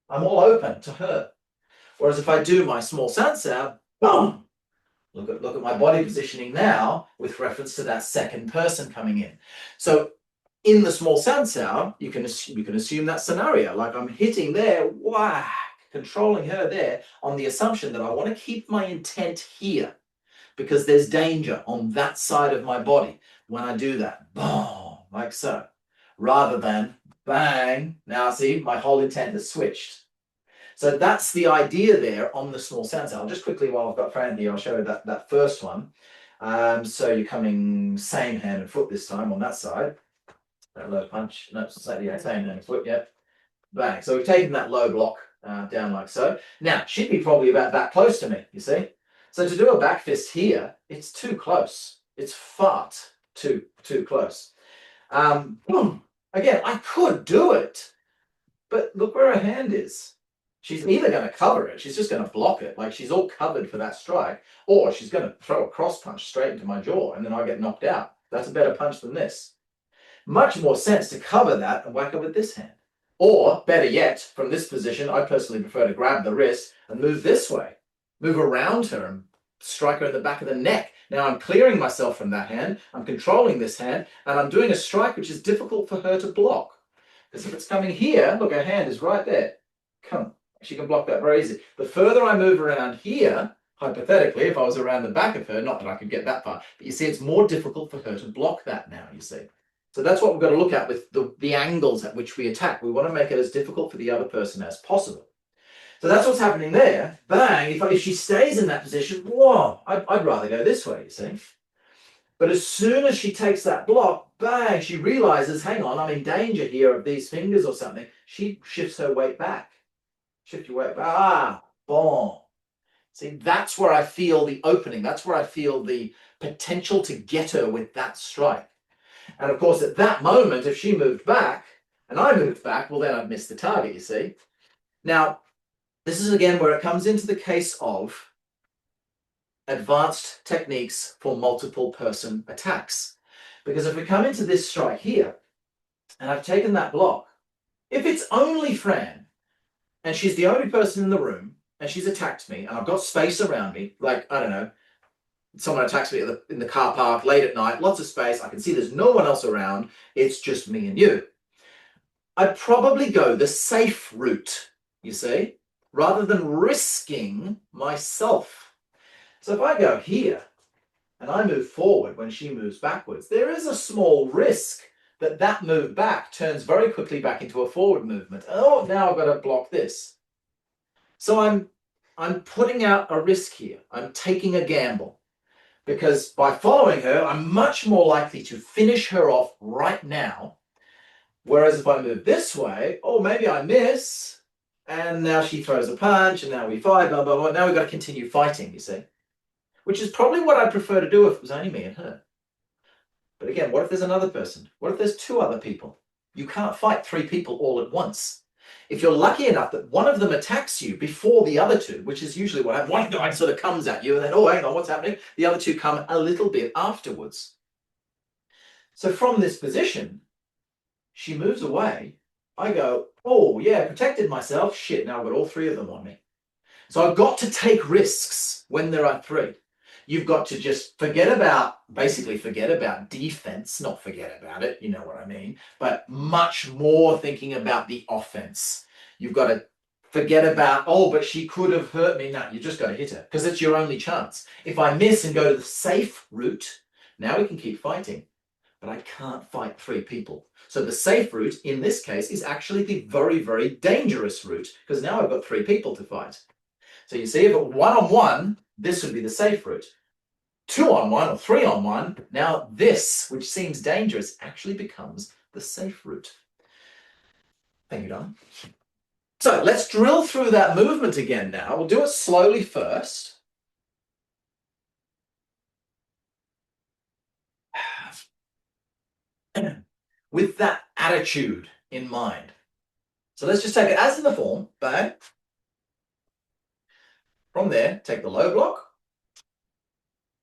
I'm all open to her. Whereas if I do my small sensor, boom. Look at my body positioning now with reference to that second person coming in. So in the small sensor, you can assume that scenario. Like I'm hitting there, whack, controlling her there on the assumption that I want to keep my intent here because there's danger on that side of my body when I do that. Boom, like so. Rather than bang. Now see, my whole intent has switched. So that's the idea there on the small sensor. I'll just quickly, while I've got Fran here, I'll show you that first one. So you're coming same hand and foot this time on that side. That low punch. No, same hand and foot, yep. Bang. So we've taken that low block down like so. Now, she'd be probably about that close to me, you see. So to do a back fist here, it's too close. It's far too close. Again, I could do it, but look where her hand is. She's either going to cover it, she's just going to block it, like she's all covered for that strike, or she's going to throw a cross punch straight into my jaw and then I get knocked out. That's a better punch than this. Much more sense to cover that and whack her with this hand. Or, better yet, from this position, I personally prefer to grab the wrist and move this way. Move around her and strike her in the back of the neck. Now I'm clearing myself from that hand, I'm controlling this hand, and I'm doing a strike which is difficult for her to block. Because if it's coming here, look, her hand is right there. Come. She can block that very easy. The further I move around here, hypothetically, if I was around the back of her, not that I could get that far, but you see, it's more difficult for her to block that now, you see. So that's what we've got to look at with the angles at which we attack. We want to make it as difficult for the other person as possible. So that's what's happening there. Bang, if she stays in that position, whoa, I'd rather go this way, you see. But as soon as she takes that block, bang, she realizes, hang on, I'm in danger here of these fingers or something. She shifts her weight back. Shift your weight back. Ah, boom. See, that's where I feel the opening. That's where I feel the potential to get her with that strike. And of course, at that moment, if she moved back and I moved back, well, then I'd miss the target, you see. Now, this is again where it comes into the case of advanced techniques for multiple person attacks. Because if we come into this strike here, and I've taken that block, if it's only Fran, and she's the only person in the room, and she's attacked me, and I've got space around me, like, I don't know, someone attacks me in the car park late at night, lots of space, I can see there's no one else around, it's just me and you. I'd probably go the safe route, you see, rather than risking myself. So if I go here, and I move forward when she moves backwards, there is a small risk that that move back turns very quickly back into a forward movement. Oh, now I've got to block this. So I'm putting out a risk here. I'm taking a gamble. Because by following her, I'm much more likely to finish her off right now. Whereas if I move this way, oh, maybe I miss, and now she throws a punch, and now we fight, blah, blah, blah. Now we've got to continue fighting, you see. Which is probably what I'd prefer to do if it was only me and her. But again, what if there's another person? What if there's two other people? You can't fight three people all at once. If you're lucky enough that one of them attacks you before the other two, which is usually what happens, one guy sort of comes at you and then, oh, hang on, what's happening? The other two come a little bit afterwards. So from this position, she moves away. I go, oh, yeah, protected myself. Shit, now I've got all three of them on me. So I've got to take risks when there are three. You've got to just basically forget about defense, not forget about it, you know what I mean, but much more thinking about the offense. You've got to forget about, oh, but she could have hurt me. No, you just got to hit her because it's your only chance. If I miss and go to the safe route, now we can keep fighting, but I can't fight three people. So the safe route in this case is actually the very, very dangerous route because now I've got three people to fight. So you see, if it were one-on-one, this would be the safe route. 2-on-1 or 3-on-1, now this, which seems dangerous, actually becomes the safe route. Thank you, Don. So let's drill through that movement again now. We'll do it slowly first. With that attitude in mind. So let's just take it as in the form, bang. From there, take the low block.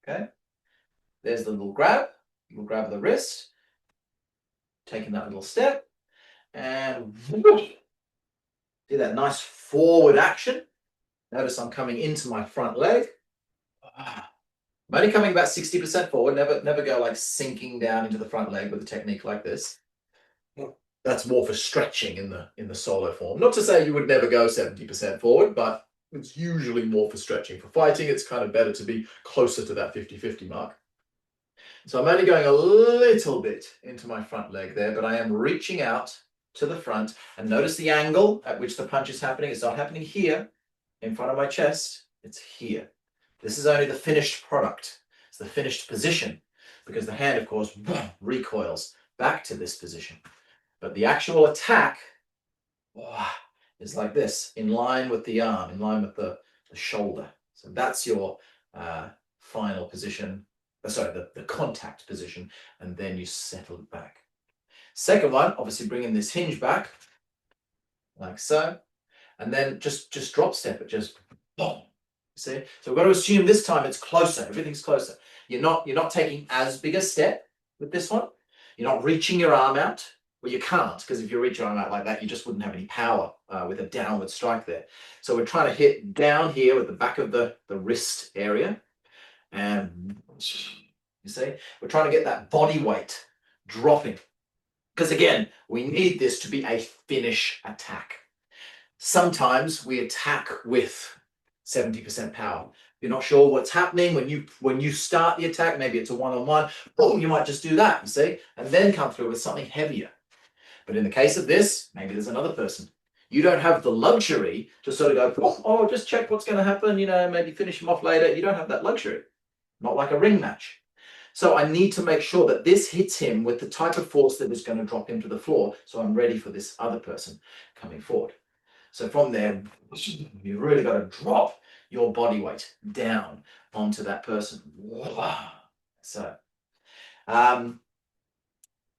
Okay. There's the little grab of the wrist. Taking that little step. And whoosh, do that nice forward action. Notice I'm coming into my front leg. I'm only coming about 60% forward. Never go like sinking down into the front leg with a technique like this. That's more for stretching in the solo form. Not to say you would never go 70% forward, but it's usually more for stretching. For fighting, it's kind of better to be closer to that 50-50 mark. So I'm only going a little bit into my front leg there, but I am reaching out to the front, and notice the angle at which the punch is happening. It's not happening here in front of my chest, it's here. This is only the finished product. It's the finished position because the hand, of course, recoils back to this position. But the actual attack is like this, in line with the arm, in line with the shoulder. So that's your final position, the contact position, and then you settle it back. Second one, obviously bringing this hinge back, like so, and then just drop step it, just boom. See? So we've got to assume this time it's closer, everything's closer. You're not taking as big a step with this one. You're not reaching your arm out. Well, you can't, because if you reach your arm out like that, you just wouldn't have any power with a downward strike there. So we're trying to hit down here with the back of the wrist area. And you see, we're trying to get that body weight dropping. Because again, we need this to be a finish attack. Sometimes we attack with 70% power. You're not sure what's happening when you start the attack. Maybe it's a one-on-one. Oh, you might just do that, you see, and then come through with something heavier. But in the case of this, maybe there's another person. You don't have the luxury to sort of go, oh, just check what's going to happen, maybe finish him off later. You don't have that luxury. Not like a ring match. So I need to make sure that this hits him with the type of force that is going to drop him to the floor. So I'm ready for this other person coming forward. So from there, you really got to drop your body weight down onto that person. So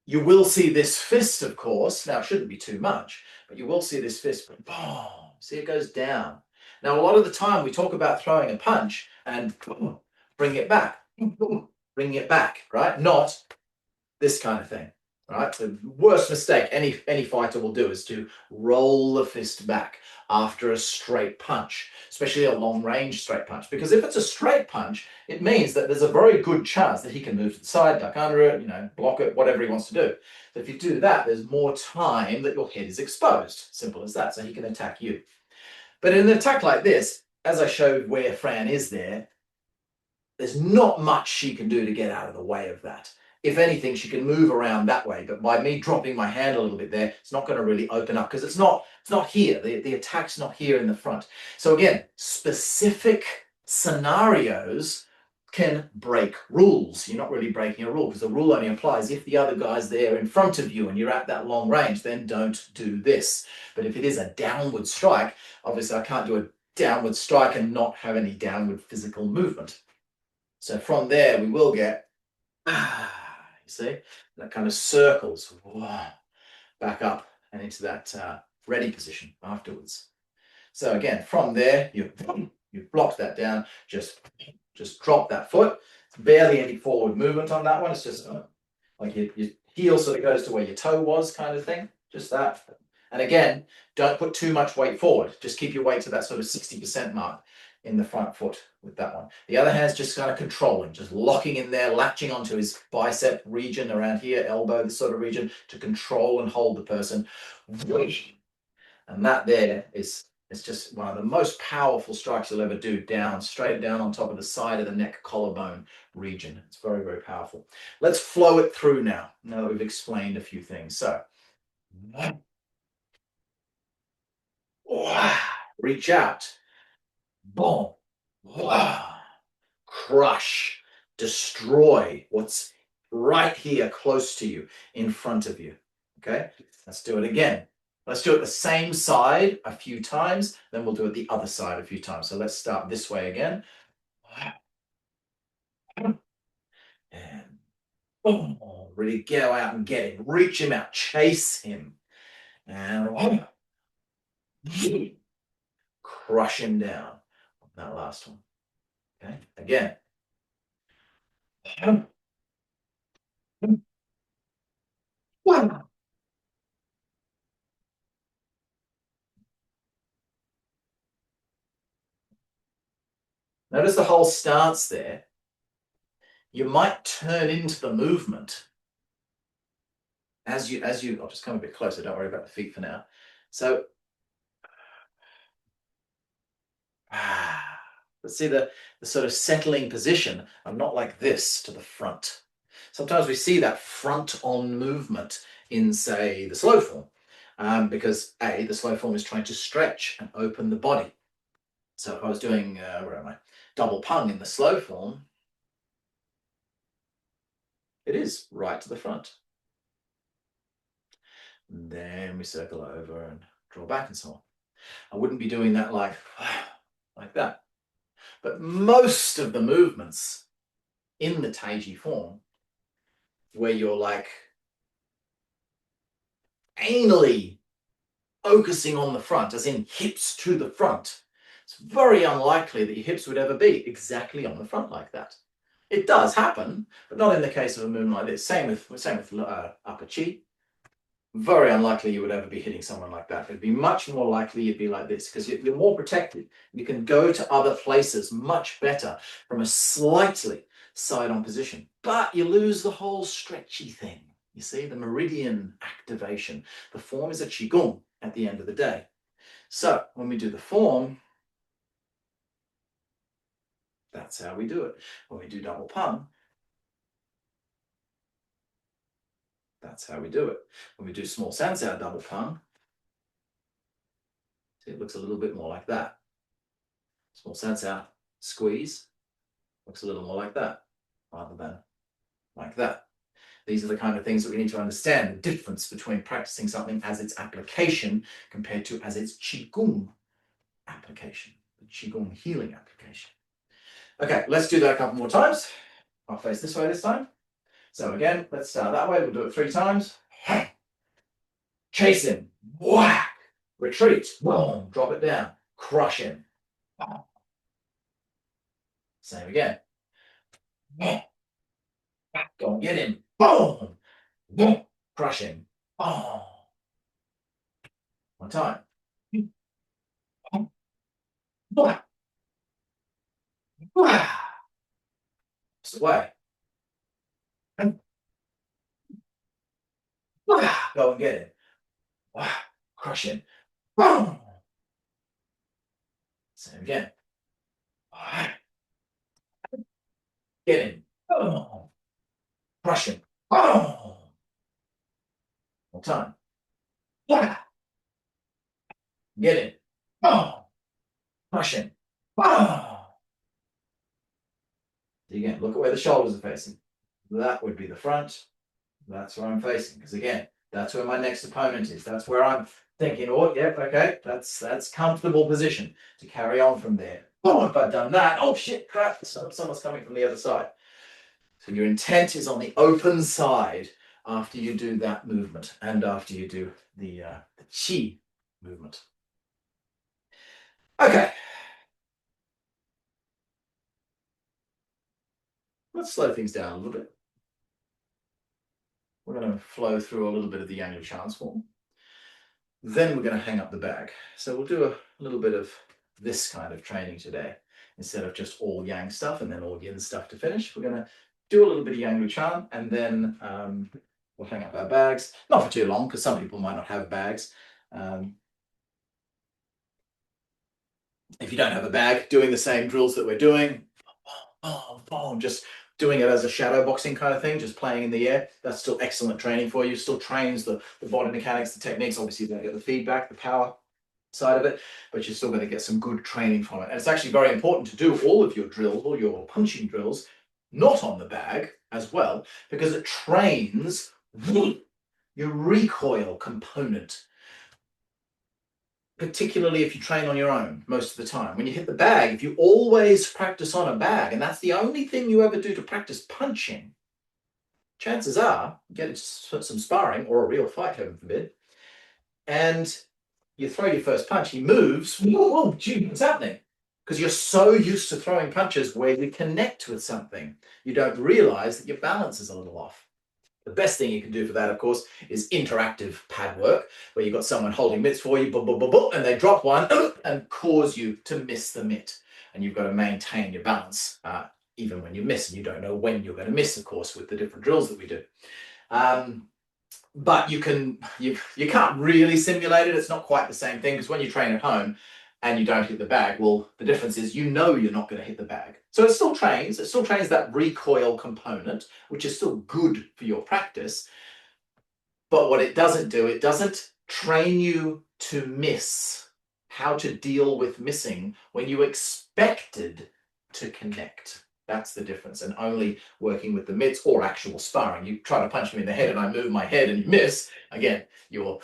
you will see this fist, of course. Now, it shouldn't be too much, but you will see this fist. Boom. See, it goes down. Now, a lot of the time we talk about throwing a punch and bring it back, bring it back, right? Not this kind of thing, right? The worst mistake any fighter will do is to roll the fist back after a straight punch, especially a long range straight punch. Because if it's a straight punch, it means that there's a very good chance that he can move to the side, duck under it, block it, whatever he wants to do. So if you do that, there's more time that your head is exposed. Simple as that. So he can attack you. But in an attack like this, as I showed where Fran is there's not much she can do to get out of the way of that. If anything, she can move around that way, but by me dropping my hand a little bit there, it's not going to really open up because it's not here. The attack's not here in the front. So again, specific scenarios can break rules. You're not really breaking a rule because the rule only applies if the other guy's there in front of you and you're at that long range, then don't do this. But if it is a downward strike, obviously I can't do a downward strike and not have any downward physical movement. So from there, we will get, you see, that kind of circles back up and into that ready position afterwards. So again, from there, you've blocked that down, just drop that foot. It's barely any forward movement on that one. It's just like your heel sort of goes to where your toe was kind of thing, just that. And again, don't put too much weight forward. Just keep your weight to that sort of 60% mark in the front foot with that one. The other hand's just kind of controlling, just locking in there, latching onto his bicep region around here, elbow, this sort of region, to control and hold the person. And that there is just one of the most powerful strikes you'll ever do, down, straight down on top of the side of the neck collarbone region. It's very, very powerful. Let's flow it through now that we've explained a few things. So, reach out. Boom. Crush. Destroy what's right here close to you, in front of you. Okay? Let's do it again. Let's do it the same side a few times, then we'll do it the other side a few times. So let's start this way again. And boom. Really go out and get him. Reach him out. Chase him. And crush him down. That last one. Okay, again. Notice the whole stance there. You might turn into the movement as you, I'll just come a bit closer, don't worry about the feet for now. So, let's see the sort of settling position. I'm not like this to the front. Sometimes we see that front on movement in, say, the slow form, because the slow form is trying to stretch and open the body. So if I was doing, where am I? Double pung in the slow form, it is right to the front. And then we circle over and draw back and so on. I wouldn't be doing that like that. But most of the movements in the Taiji form, where you're like anally focusing on the front, as in hips to the front, it's very unlikely that your hips would ever be exactly on the front like that. It does happen, but not in the case of a movement like this. Same with upper chi. Very unlikely you would ever be hitting someone like that. It'd be much more likely you'd be like this because you're more protected. You can go to other places much better from a slightly side-on position, but you lose the whole stretchy thing. You see, the meridian activation. The form is a qigong at the end of the day. So when we do the form, that's how we do it. When we do double pung, that's how we do it. When we do small sansao double pung, see, it looks a little bit more like that. Small sansao squeeze looks a little more like that, rather than like that. These are the kind of things that we need to understand, the difference between practicing something as its application compared to as its qigong application. the Qigong healing application. Okay, let's do that a couple more times. I'll face this way this time. So again, let's start that way. We'll do it 3 times. Chase him. Whack. Retreat. Boom. Drop it down. Crush him. Same again. Go and get him. Boom. Boom. Crush him. Boom. One time. Whack. Whack. It's away. Go and get him. Crush him. Boom. Same again. Get him. Boom. Crush him. Boom. One time. Get him. Boom. Crush him. Boom. Again, look at where the shoulders are facing. That would be the front. That's where I'm facing. Because again, that's where my next opponent is. That's where I'm thinking, oh, yep, okay, that's comfortable position to carry on from there. Oh, if I've done that, oh shit, crap, someone's coming from the other side. So your intent is on the open side after you do that movement and after you do the Qi movement. Okay. Let's slow things down a little bit. We're going to flow through a little bit of the Yang Yu Chance form. Then we're going to hang up the bag. So we'll do a little bit of this kind of training today. Instead of just all Yang stuff and then all Yin stuff to finish, we're going to do a little bit of Yang Yu Chan and then we'll hang up our bags. Not for too long because some people might not have bags. If you don't have a bag, doing the same drills that we're doing, just doing it as a shadow boxing kind of thing, just playing in the air, that's still excellent training for you. Still trains the body mechanics, the techniques. Obviously, you're going to get the feedback, the power side of it, but you're still going to get some good training from it. And it's actually very important to do all of your drills, all your punching drills, not on the bag as well, because it trains your recoil component. Particularly if you train on your own most of the time. When you hit the bag, if you always practice on a bag, and that's the only thing you ever do to practice punching, chances are you get into some sparring or a real fight, heaven forbid, and you throw your first punch, he moves, oh, gee, what's happening? Because you're so used to throwing punches where you connect with something, you don't realize that your balance is a little off. The best thing you can do for that, of course, is interactive pad work, where you've got someone holding mitts for you, and they drop one and cause you to miss the mitt. And you've got to maintain your balance even when you miss, and you don't know when you're going to miss, of course, with the different drills that we do. But you can't really simulate it. It's not quite the same thing, because when you train at home and you don't hit the bag, well, the difference is you're not going to hit the bag. So it still trains that recoil component, which is still good for your practice. But what it doesn't do, it doesn't train you to miss, how to deal with missing when you expected to connect. That's the difference. And only working with the mitts or actual sparring. You try to punch me in the head and I move my head and you miss, again, you're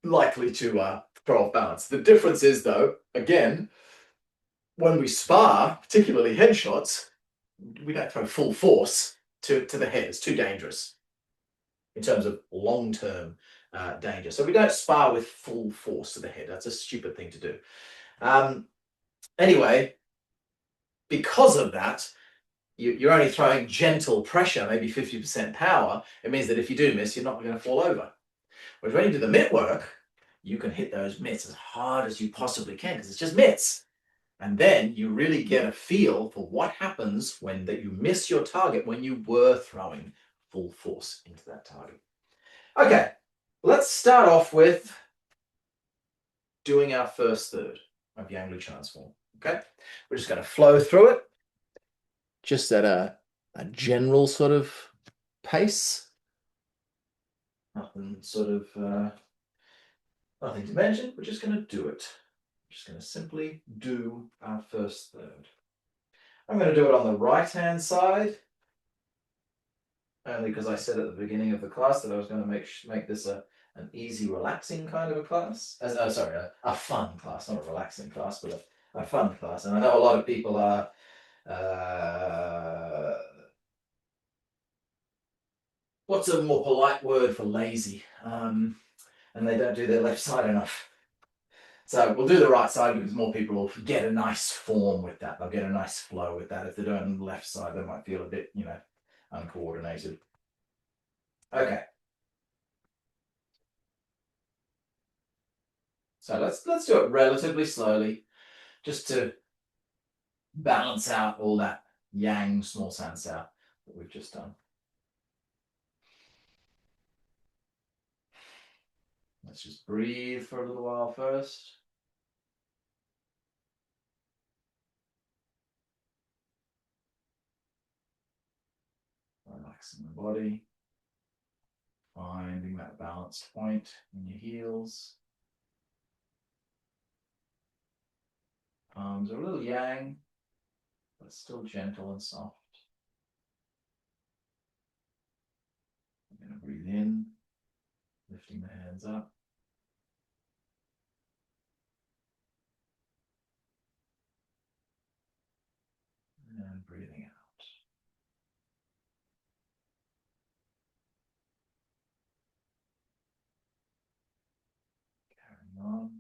likely to throw off balance. The difference is, though, again, when we spar, particularly headshots, we don't throw full force to the head. It's too dangerous in terms of long-term danger. So we don't spar with full force to the head. That's a stupid thing to do. Anyway, because of that, you're only throwing gentle pressure, maybe 50% power. It means that if you do miss, you're not going to fall over. Whereas when you do the mitt work, you can hit those mitts as hard as you possibly can, because it's just mitts. And then you really get a feel for what happens when you miss your target when you were throwing full force into that target. Okay, let's start off with doing our first third of Yang Lu Chance form. Okay, we're just going to flow through it, just at a general sort of pace. Nothing nothing to mention. We're just going to do it. We're just going to simply do our first third. I'm going to do it on the right-hand side, only because I said at the beginning of the class that I was going to make this an easy, relaxing kind of a class. A fun class, not a relaxing class, but a fun class, and I know a lot of people are what's a more polite word for lazy? And they don't do their left side enough. So we'll do the right side because more people will get a nice form with that. They'll get a nice flow with that. If they're doing the left side, they might feel a bit, uncoordinated. Okay. So let's do it relatively slowly, just to balance out all that yang small sound sound that we've just done. Let's just breathe for a little while first. Relaxing the body. Finding that balanced point in your heels. Arms are a little yang, but still gentle and soft. I'm going to breathe in, lifting the hands up. And breathing out. Carrying on.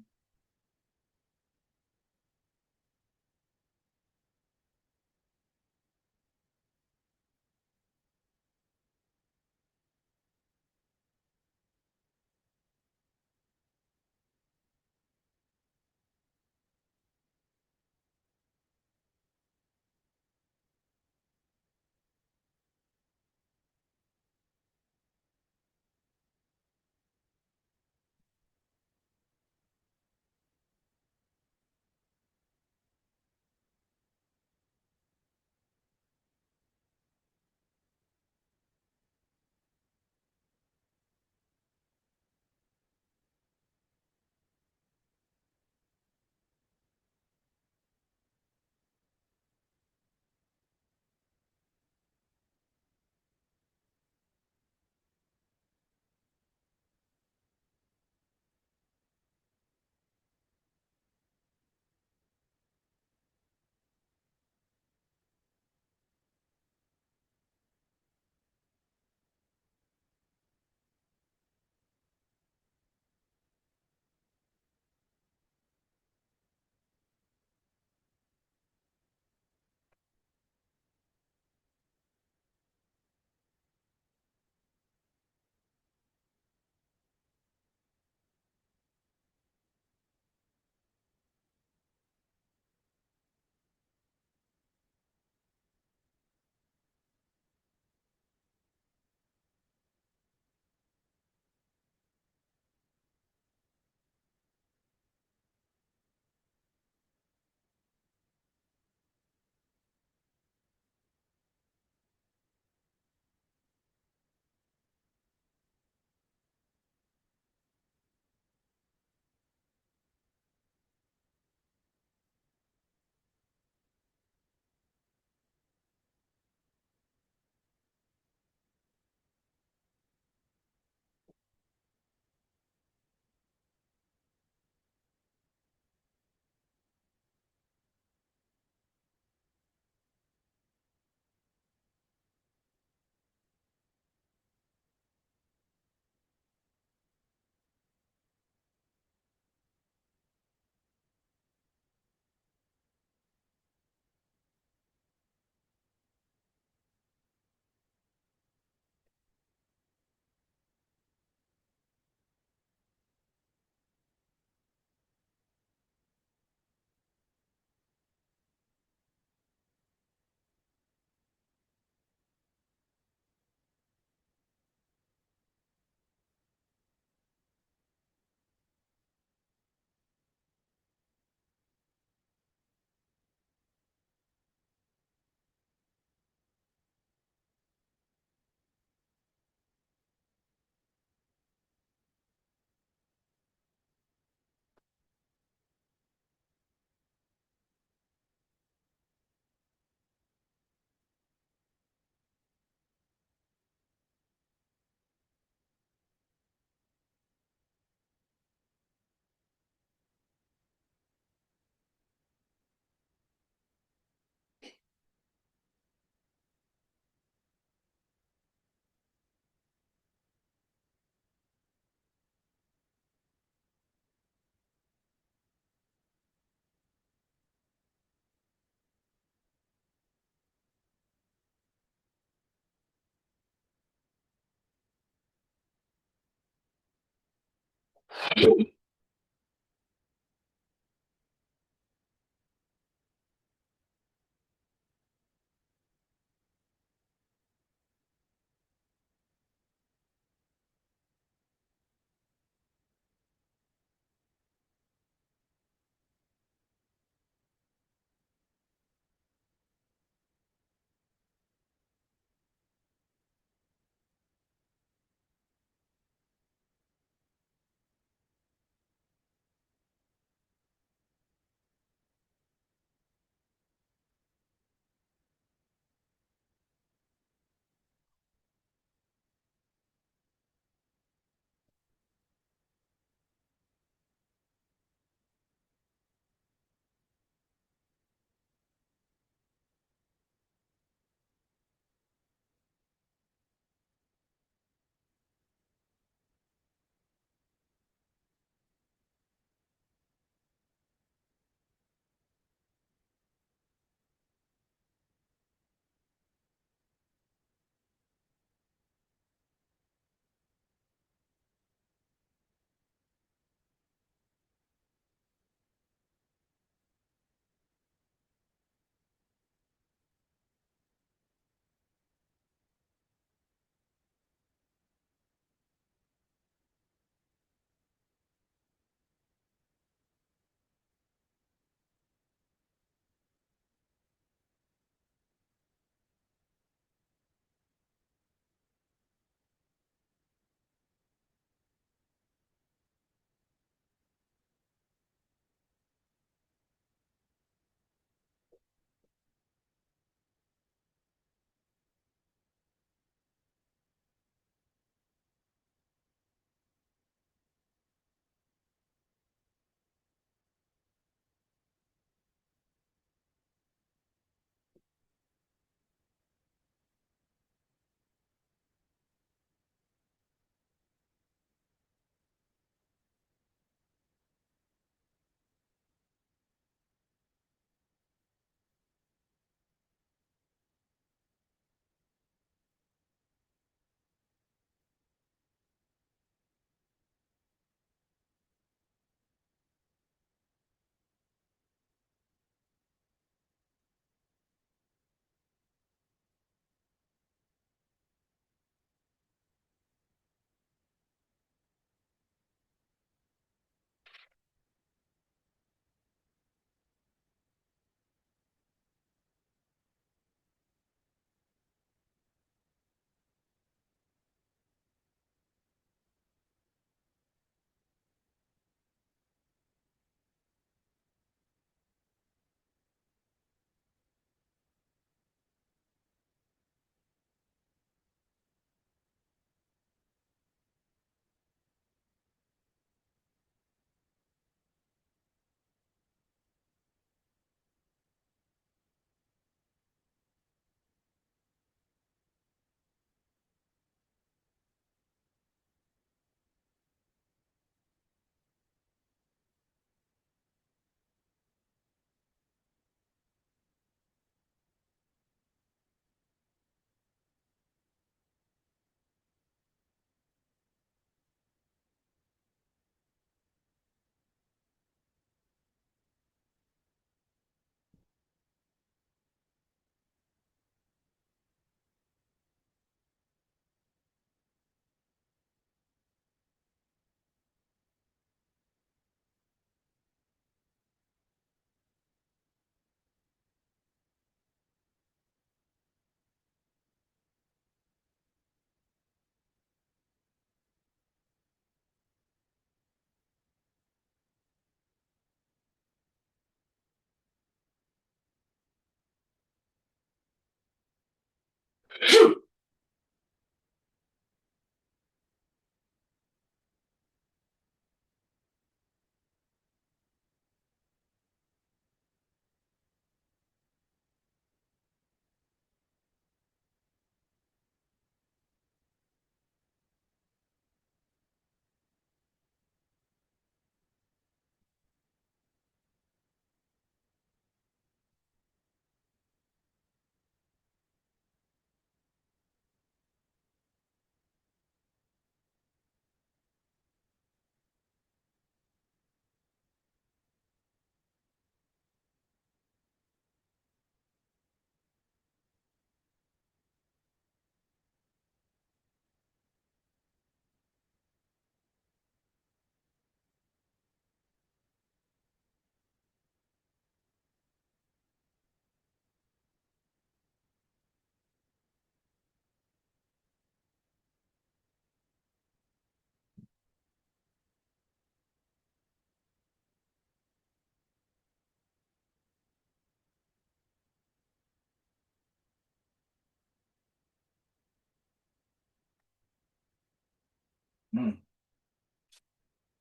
Mm.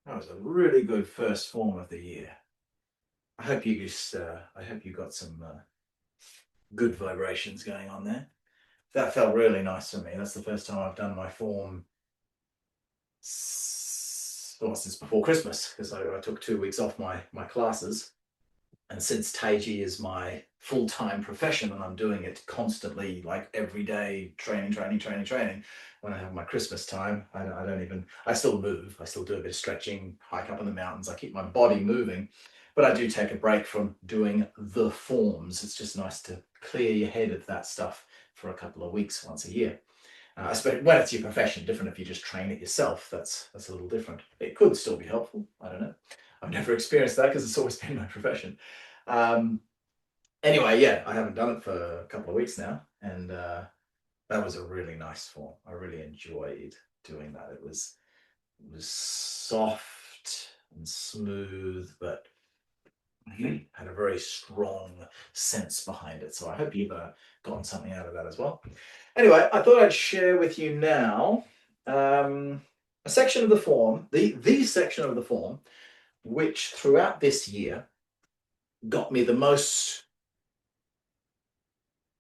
That was a really good first form of the year. I hope you got some good vibrations going on there. That felt really nice for me. That's the first time I've done my form since before Christmas, because I took 2 weeks off my classes. And since Taiji is my full-time profession and I'm doing it constantly, like every day, training, when I have my Christmas time, I still move. I still do a bit of stretching, hike up in the mountains. I keep my body moving, but I do take a break from doing the forms. It's just nice to clear your head of that stuff for a couple of weeks once a year. Especially when it's your profession. Different if you just train it yourself. That's a little different. It could still be helpful. I don't know. I've never experienced that because it's always been my profession. Anyway, yeah, I haven't done it for a couple of weeks now, and that was a really nice form. I really enjoyed doing that. It was soft and smooth, but had a very strong sense behind it. So I hope you've gotten something out of that as well. Anyway, I thought I'd share with you now a section of the form, the section of the form, which throughout this year got me the most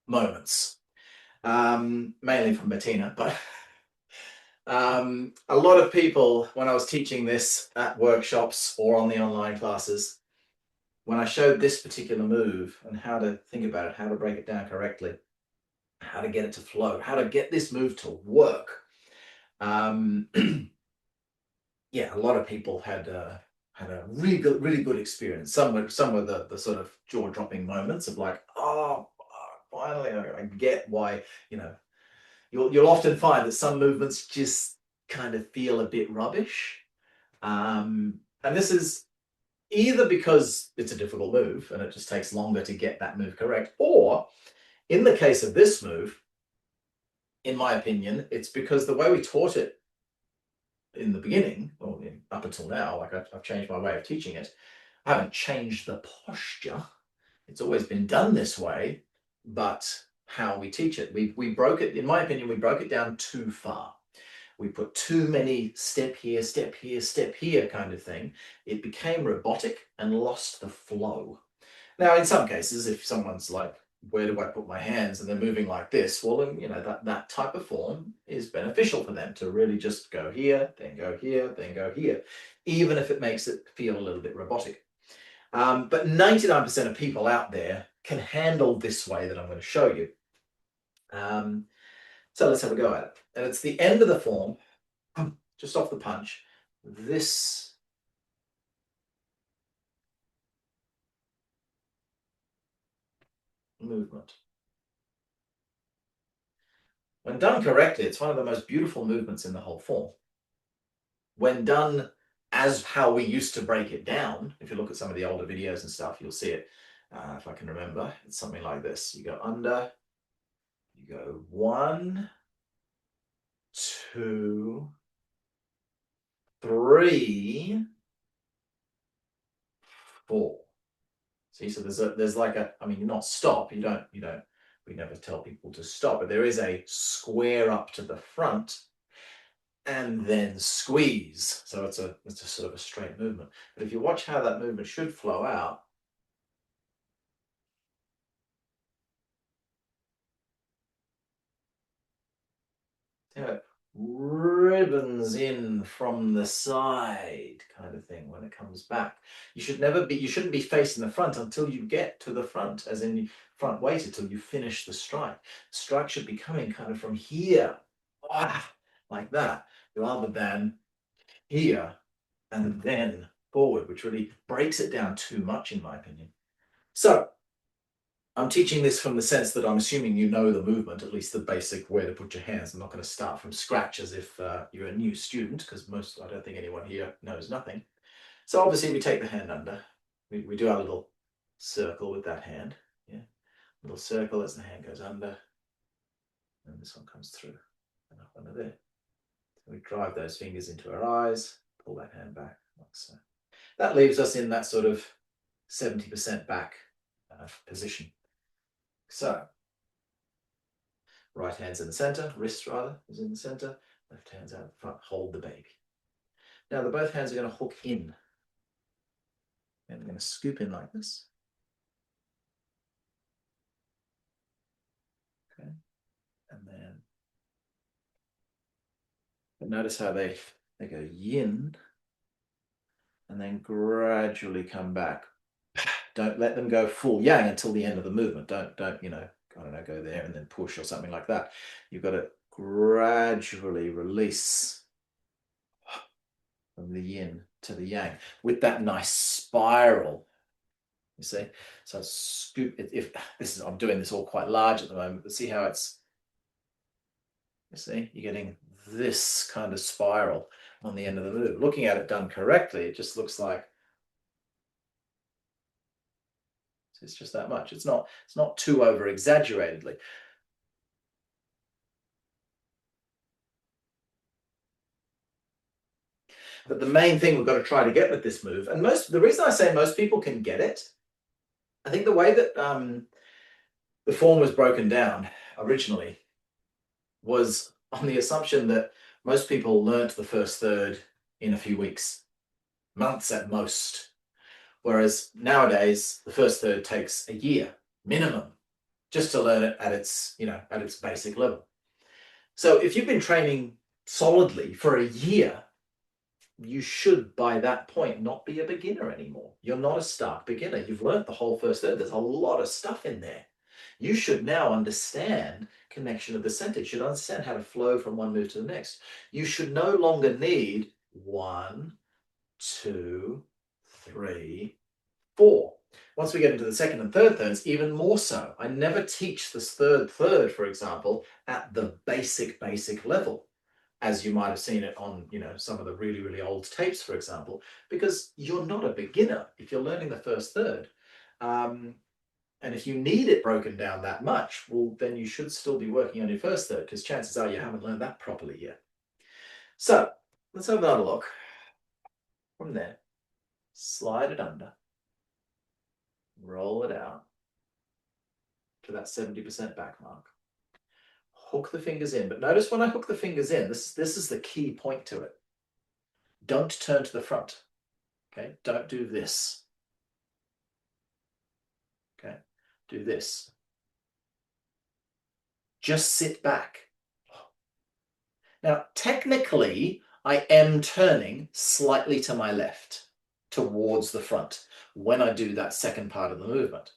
moments, mainly from Bettina, but a lot of people, when I was teaching this at workshops or on the online classes, when I showed this particular move and how to think about it, how to break it down correctly, how to get it to flow, how to get this move to work, yeah, a lot of people had a really good experience. Some were the sort of jaw-dropping moments of like, oh, finally I get why, you'll often find that some movements just kind of feel a bit rubbish. And this is either because it's a difficult move and it just takes longer to get that move correct, or in the case of this move, in my opinion, it's because the way we taught it in the beginning, or up until now, like I've changed my way of teaching it. I haven't changed the posture. It's always been done this way, but how we teach it, we broke it, in my opinion, we broke it down too far. We put too many step here, step here, step here kind of thing. It became robotic and lost the flow. Now, in some cases, if someone's like, where do I put my hands? And they're moving like this, well, then, that type of form is beneficial for them to really just go here, then go here, then go here, even if it makes it feel a little bit robotic. But 99% of people out there can handle this way that I'm going to show you. So let's have a go at it. And it's the end of the form, just off the punch, this movement. When done correctly, it's one of the most beautiful movements in the whole form. When done as how we used to break it down, if you look at some of the older videos and stuff, you'll see it. If I can remember, it's something like this. You go under, you go 1, 2, 3, 4. See, so there's like I mean, not stop. You don't. We never tell people to stop, but there is a square up to the front and then squeeze. So it's a sort of a straight movement. But if you watch how that movement should flow out, it ribbons in from the side kind of thing when it comes back. You shouldn't be facing the front until you get to the front, as in front weighted till you finish the strike. The strike should be coming kind of from here, like that, rather than here and then forward, which really breaks it down too much, in my opinion. So I'm teaching this from the sense that I'm assuming you know the movement, at least the basic where to put your hands. I'm not going to start from scratch as if you're a new student, because I don't think anyone here knows nothing. So obviously we take the hand under. We do our little circle with that hand. Yeah, little circle as the hand goes under. And this one comes through and up under there. So we drive those fingers into our eyes, pull that hand back like so. That leaves us in that sort of 70% back position. So, right hand's in the center, wrist rather is in the center, left hand's out the front, hold the baby. Now the both hands are going to hook in. And I'm going to scoop in like this. Okay. And then, but notice how they go yin and then gradually come back. Don't let them go full yang until the end of the movement. Don't, you know, I don't know, go there and then push or something like that. You've got to gradually release from the yin to the yang with that nice spiral. You see, so scoop. If this is, I'm doing this all quite large at the moment, but see how it's. You see, you're getting this kind of spiral on the end of the move. Looking at it done correctly, it just looks like it's just that much. It's not too over exaggeratedly. But the main thing we've got to try to get with this move, and the reason I say most people can get it, I think the way that the form was broken down originally was on the assumption that most people learnt the first third in a few weeks, months at most. Whereas nowadays, the first third takes a year minimum just to learn it at its, you know, at its basic level. So if you've been training solidly for a year, you should by that point not be a beginner anymore. You're not a stark beginner. You've learned the whole first third. There's a lot of stuff in there. You should now understand connection of the center. You should understand how to flow from one move to the next. You should no longer need 1, 2, 3, 4. Once we get into the second and third thirds, even more so. I never teach this third third, for example, at the basic level, as you might have seen it on, you know, some of the really, really old tapes, for example, because you're not a beginner if you're learning the first third. And if you need it broken down that much, well, then you should still be working on your first third, because chances are you haven't learned that properly yet. So let's have another look. From there, slide it under, roll it out to that 70% back mark. Hook the fingers in, but notice when I hook the fingers in, this is the key point to it. Don't turn to the front, okay? Don't do this, okay? Do this. Just sit back. Now, technically, I am turning slightly to my left, towards the front, when I do that second part of the movement.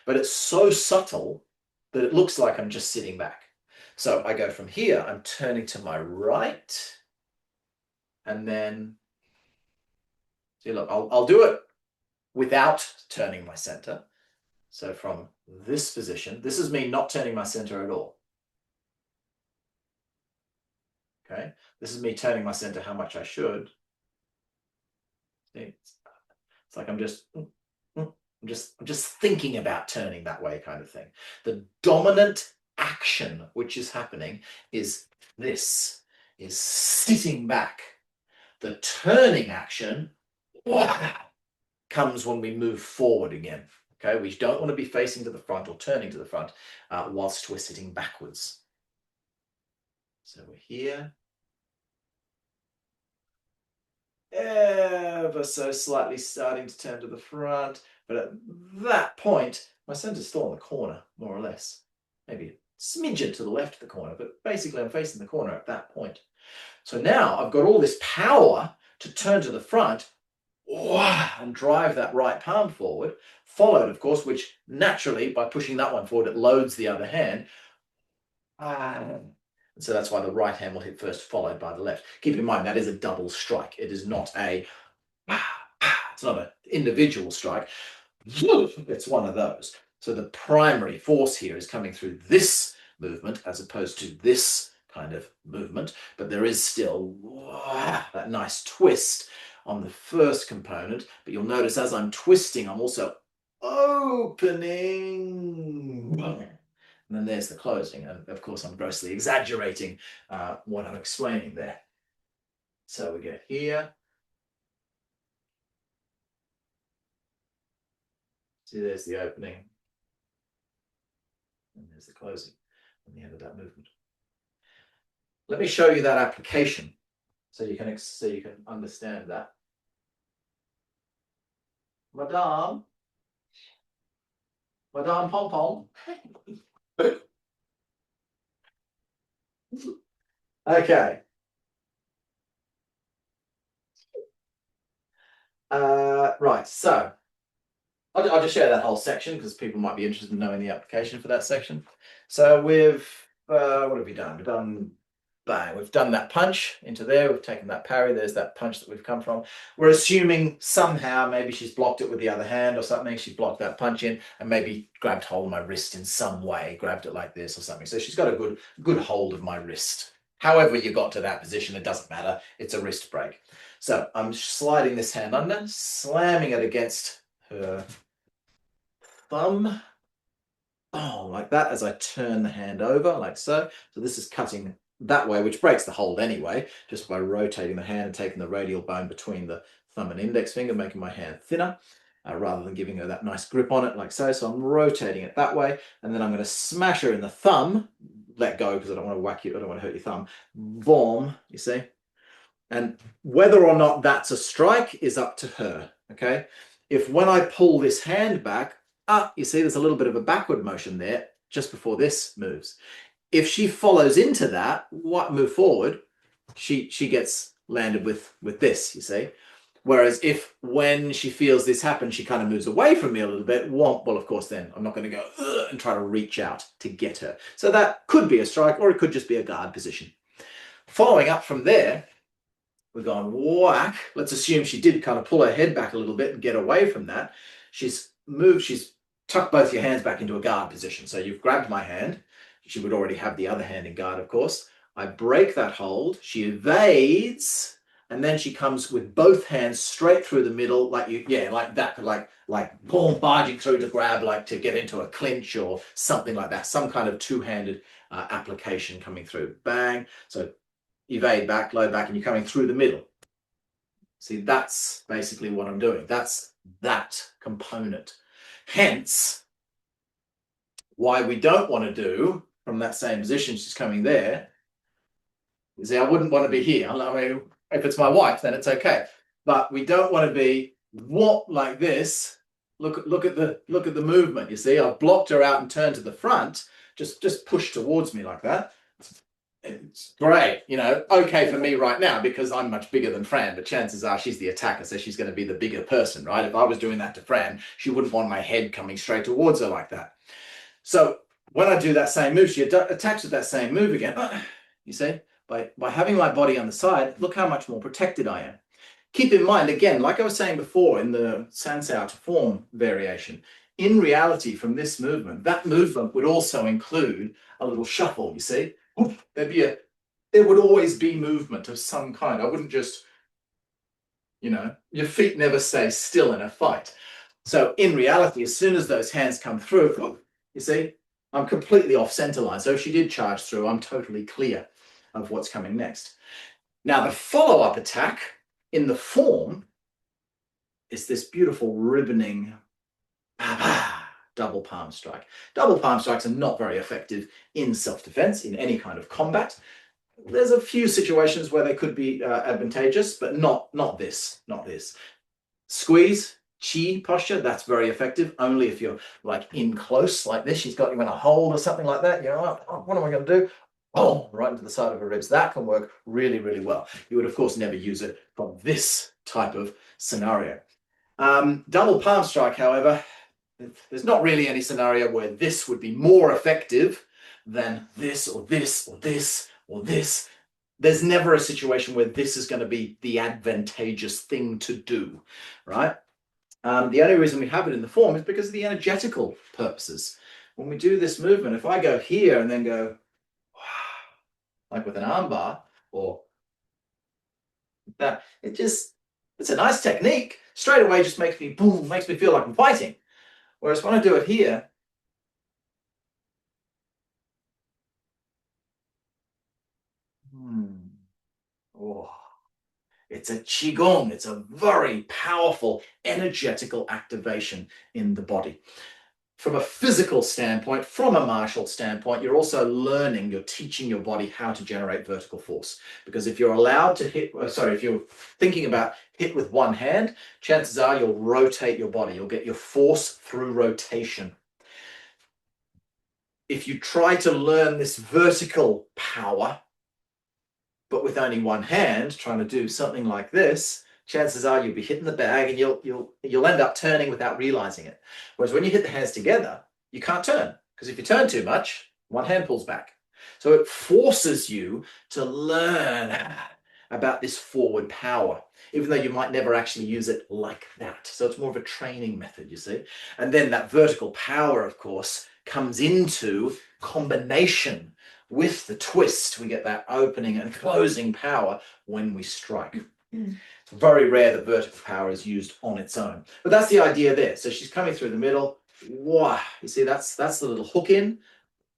But it's so subtle that it looks like I'm just sitting back. So I go from here, I'm turning to my right, and then, see, look, I'll do it without turning my center. So from this position, this is me not turning my center at all. Okay, this is me turning my center how much I should. See, it's like I'm just thinking about turning that way, kind of thing. The dominant action which is happening is this, is sitting back. The turning action comes when we move forward again. Okay, we don't want to be facing to the front or turning to the front whilst we're sitting backwards. So we're here. Ever so slightly starting to turn to the front, but at that point, my center's still in the corner, more or less. Maybe a smidgen to the left of the corner, but basically I'm facing the corner at that point. So now I've got all this power to turn to the front and drive that right palm forward, followed, of course, which naturally, by pushing that one forward, it loads the other hand. And so that's why the right hand will hit first, followed by the left. Keep in mind, that is a double strike. It is not it's not an individual strike. It's one of those. So the primary force here is coming through this movement as opposed to this kind of movement, but there is still that nice twist on the first component. But you'll notice as I'm twisting, I'm also opening. And then there's the closing. And of course, I'm grossly exaggerating what I'm explaining there. So we get here. See, there's the opening. And there's the closing and the end of that movement. Let me show you that application. so you can understand that. Madame Pom Pom. Okay. Right, so I'll just share that whole section because people might be interested in knowing the application for that section. So we've, what have we done? We've done, bang, we've done that punch into there. We've taken that parry. There's that punch that we've come from. We're assuming somehow maybe she's blocked it with the other hand or something. She blocked that punch in and maybe grabbed hold of my wrist in some way, grabbed it like this or something. So she's got a good hold of my wrist. However you got to that position, it doesn't matter. It's a wrist break. So I'm sliding this hand under, slamming it against her thumb, like that, as I turn the hand over, like so. So this is cutting that way, which breaks the hold anyway, just by rotating the hand and taking the radial bone between the thumb and index finger, making my hand thinner, rather than giving her that nice grip on it, like so. So I'm rotating it that way, and then I'm going to smash her in the thumb, let go because I don't want to whack you, I don't want to hurt your thumb. Boom, you see? And whether or not that's a strike is up to her, okay? If when I pull this hand back, you see there's a little bit of a backward motion there just before this moves. If she follows into that, move forward, she gets landed with this, you see. Whereas if when she feels this happen, she kind of moves away from me a little bit, well, of course, then I'm not going to go and try to reach out to get her. So that could be a strike, or it could just be a guard position. Following up from there, we're going whack. Let's assume she did kind of pull her head back a little bit and get away from that. She's tucked both your hands back into a guard position. So you've grabbed my hand. She would already have the other hand in guard, of course. I break that hold. She evades, and then she comes with both hands straight through the middle, like like that, like boom, barging through to grab, like to get into a clinch or something like that. Some kind of two-handed application coming through. Bang. So evade back, low back, and you're coming through the middle. See, that's basically what I'm doing. That's that component. Hence, why we don't want to do from that same position, she's coming there. You see, I wouldn't want to be here. I mean, if it's my wife, then it's okay. But we don't want to be like this. Look at the movement. You see, I've blocked her out and turned to the front. Just push towards me like that. It's great, okay for me right now because I'm much bigger than Fran, but chances are she's the attacker, so she's going to be the bigger person, right? If I was doing that to Fran, she wouldn't want my head coming straight towards her like that. So when I do that same move, she attacks with that same move again. You see, by having my body on the side, look how much more protected I am. Keep in mind, again, like I was saying before in the Sansao to form variation, in reality from this movement, that movement would also include a little shuffle, you see? There would always be movement of some kind. I wouldn't just, your feet never stay still in a fight. So in reality, as soon as those hands come through, you see, I'm completely off center line. So if she did charge through, I'm totally clear of what's coming next. Now the follow-up attack in the form is this beautiful ribboning double palm strike. Double palm strikes are not very effective in self-defense, in any kind of combat. There's a few situations where they could be advantageous, but not this. Squeeze, chi posture, that's very effective, only if you're like in close like this. She's got you in a hold or something like that. You're like, oh, what am I going to do? Oh, right into the side of her ribs. That can work really, really well. You would, of course, never use it from this type of scenario. Double palm strike, however, there's not really any scenario where this would be more effective than this or this or this or this. There's never a situation where this is going to be the advantageous thing to do, right? The only reason we have it in the form is because of the energetical purposes. When we do this movement, if I go here and then go, like with an armbar or that, it's a nice technique. Straight away just makes me boom, makes me feel like I'm fighting. Whereas when I do it here, it's a qigong. It's a very powerful energetical activation in the body. from a physical standpoint, from a martial standpoint, you're also learning, you're teaching your body how to generate vertical force. Because if you're allowed to hit, if you're thinking about hit with one hand, chances are you'll rotate your body. You'll get your force through rotation. If you try to learn this vertical power, but with only one hand, trying to do something like this, chances are you'll be hitting the bag and you'll end up turning without realizing it. Whereas when you hit the hands together, you can't turn, because if you turn too much, one hand pulls back. So it forces you to learn about this forward power, even though you might never actually use it like that. So it's more of a training method, you see. And then that vertical power, of course, comes into combination with the twist. We get that opening and closing power when we strike. It's very rare that vertical power is used on its own, but that's the idea there. So she's coming through the middle. Wow, you see, that's the little hook in.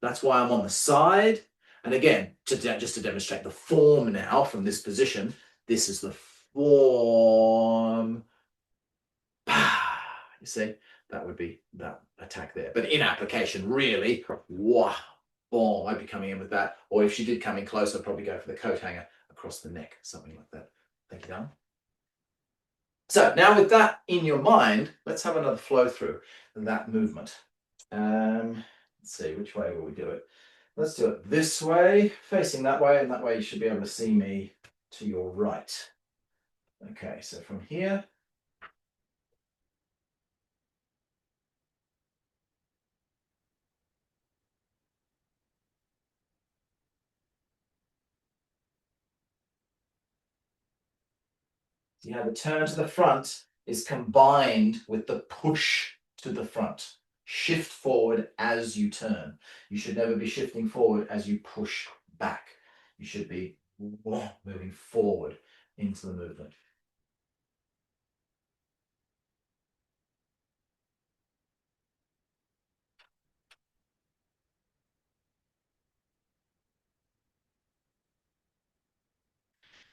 That's why I'm on the side. And again, just to demonstrate the form now from this position, this is the form. You see, that would be that attack there. But in application, really, wow, boom, I'd be coming in with that. Or if she did come in close, I'd probably go for the coat hanger across the neck, something like that. Thank you, darling. So now with that in your mind, let's have another flow through that movement. Let's see, which way will we do it? Let's do it this way, facing that way, and that way you should be able to see me to your right. Okay, so from here. See how the turn to the front is combined with the push to the front. Shift forward as you turn. You should never be shifting forward as you push back. You should be moving forward into the movement.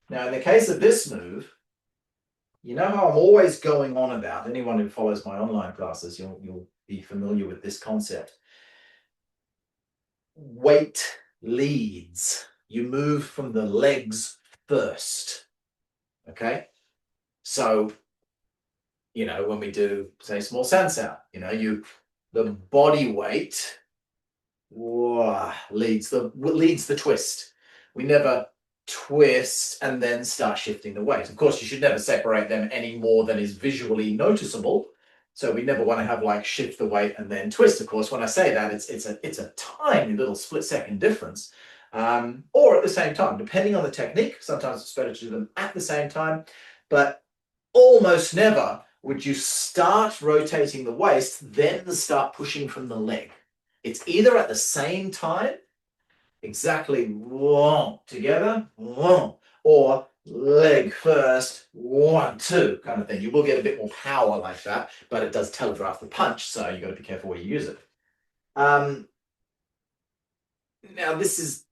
Now, in the case of this move, you know how I'm always going on about, anyone who follows my online classes, you'll be familiar with this concept. Weight leads. You move from the legs first. Okay? So, you know, when we do, say, small sansa, you know, the body weight leads the twist. We never twist and then start shifting the weight. Of course, you should never separate them any more than is visually noticeable. So we never want to have like shift the weight and then twist. Of course, when I say that, it's a tiny little split-second difference. Or at the same time, depending on the technique. Sometimes it's better to do them at the same time, but almost never would you start rotating the waist, then start pushing from the leg. It's either at the same time, exactly together, or leg first, 1, 2 kind of thing. You will get a bit more power like that, but it does telegraph the punch, so you got to be careful where you use it. Now this is,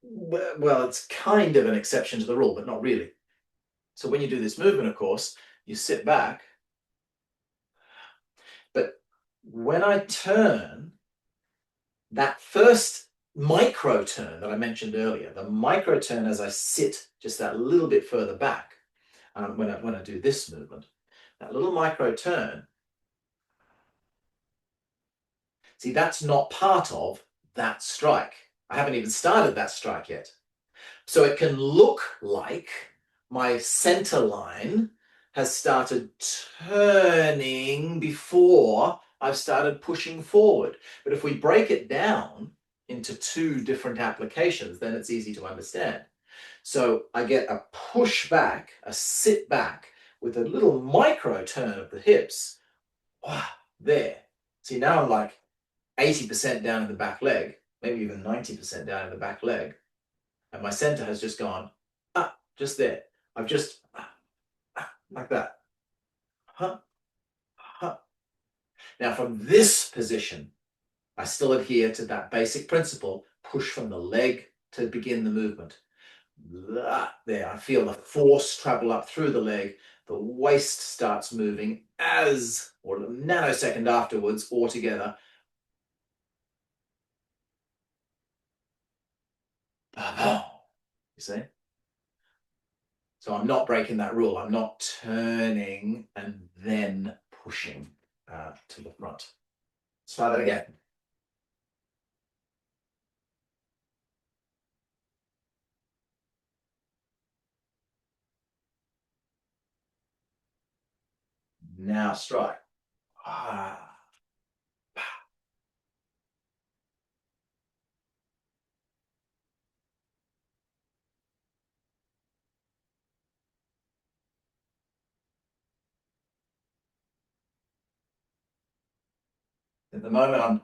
well, it's kind of an exception to the rule, but not really. So when you do this movement, of course, you sit back, but when I turn, that first micro turn that I mentioned earlier, the micro turn as I sit just that little bit further back, when I do this movement, that little micro turn, see, that's not part of that strike. I haven't even started that strike yet. So it can look like my center line has started turning before I've started pushing forward. But if we break it down into 2 different applications, then it's easy to understand. So I get a push back, a sit back with a little micro turn of the hips. There. See, now I'm like 80% down in the back leg, maybe even 90% down in the back leg. And my center has just gone, just there. I've just, like that. Now from this position, I still adhere to that basic principle, push from the leg to begin the movement. There, I feel the force travel up through the leg. The waist starts moving or a nanosecond afterwards altogether, You see? So I'm not breaking that rule. I'm not turning and then pushing to the front. Let's try that again. Now strike. Ah. At the moment,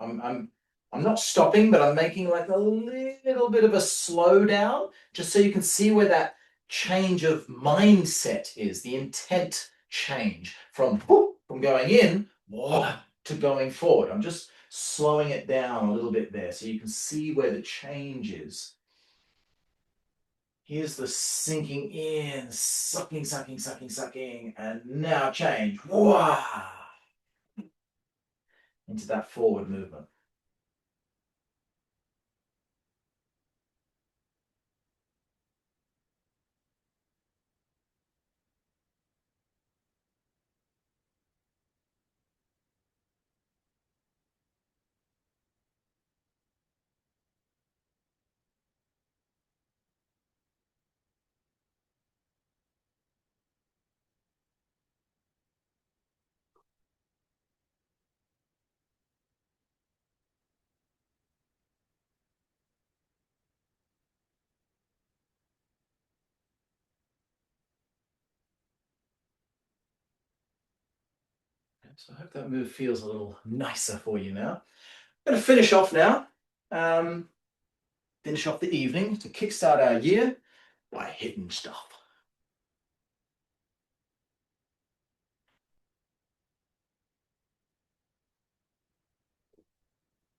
I'm not stopping, but I'm making like a little bit of a slowdown, just so you can see where that change of mindset is, the intent change from going in to going forward. I'm just slowing it down a little bit there, so you can see where the change is. Here's the sinking in, sucking, sucking, sucking, sucking, and now change. Into that forward movement. So I hope that move feels a little nicer for you now. I'm going to finish off now. Finish off the evening to kickstart our year by hitting stuff.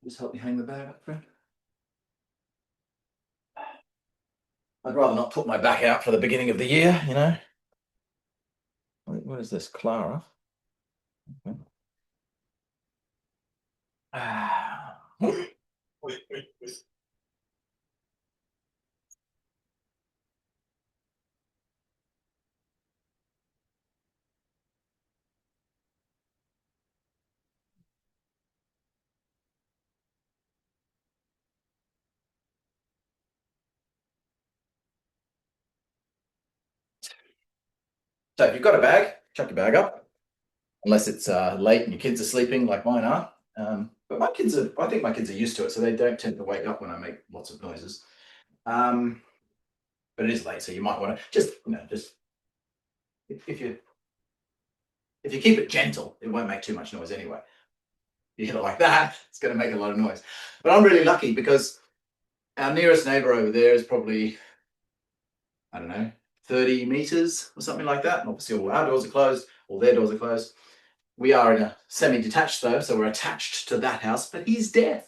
Just help me hang the bag up, friend. I'd rather not put my back out for the beginning of the year, you know. What is this, Clara? Okay. So if you've got a bag, chuck your bag up. Unless it's late and your kids are sleeping like mine are. But I think my kids are used to it, so they don't tend to wake up when I make lots of noises. But it is late, so you might want to just if you keep it gentle, it won't make too much noise anyway. You hit it like that, it's going to make a lot of noise. But I'm really lucky because our nearest neighbor over there is probably, I don't know, 30 meters or something like that. And obviously all our doors are closed, all their doors are closed. We are in a semi-detached though, so we're attached to that house, but he's deaf.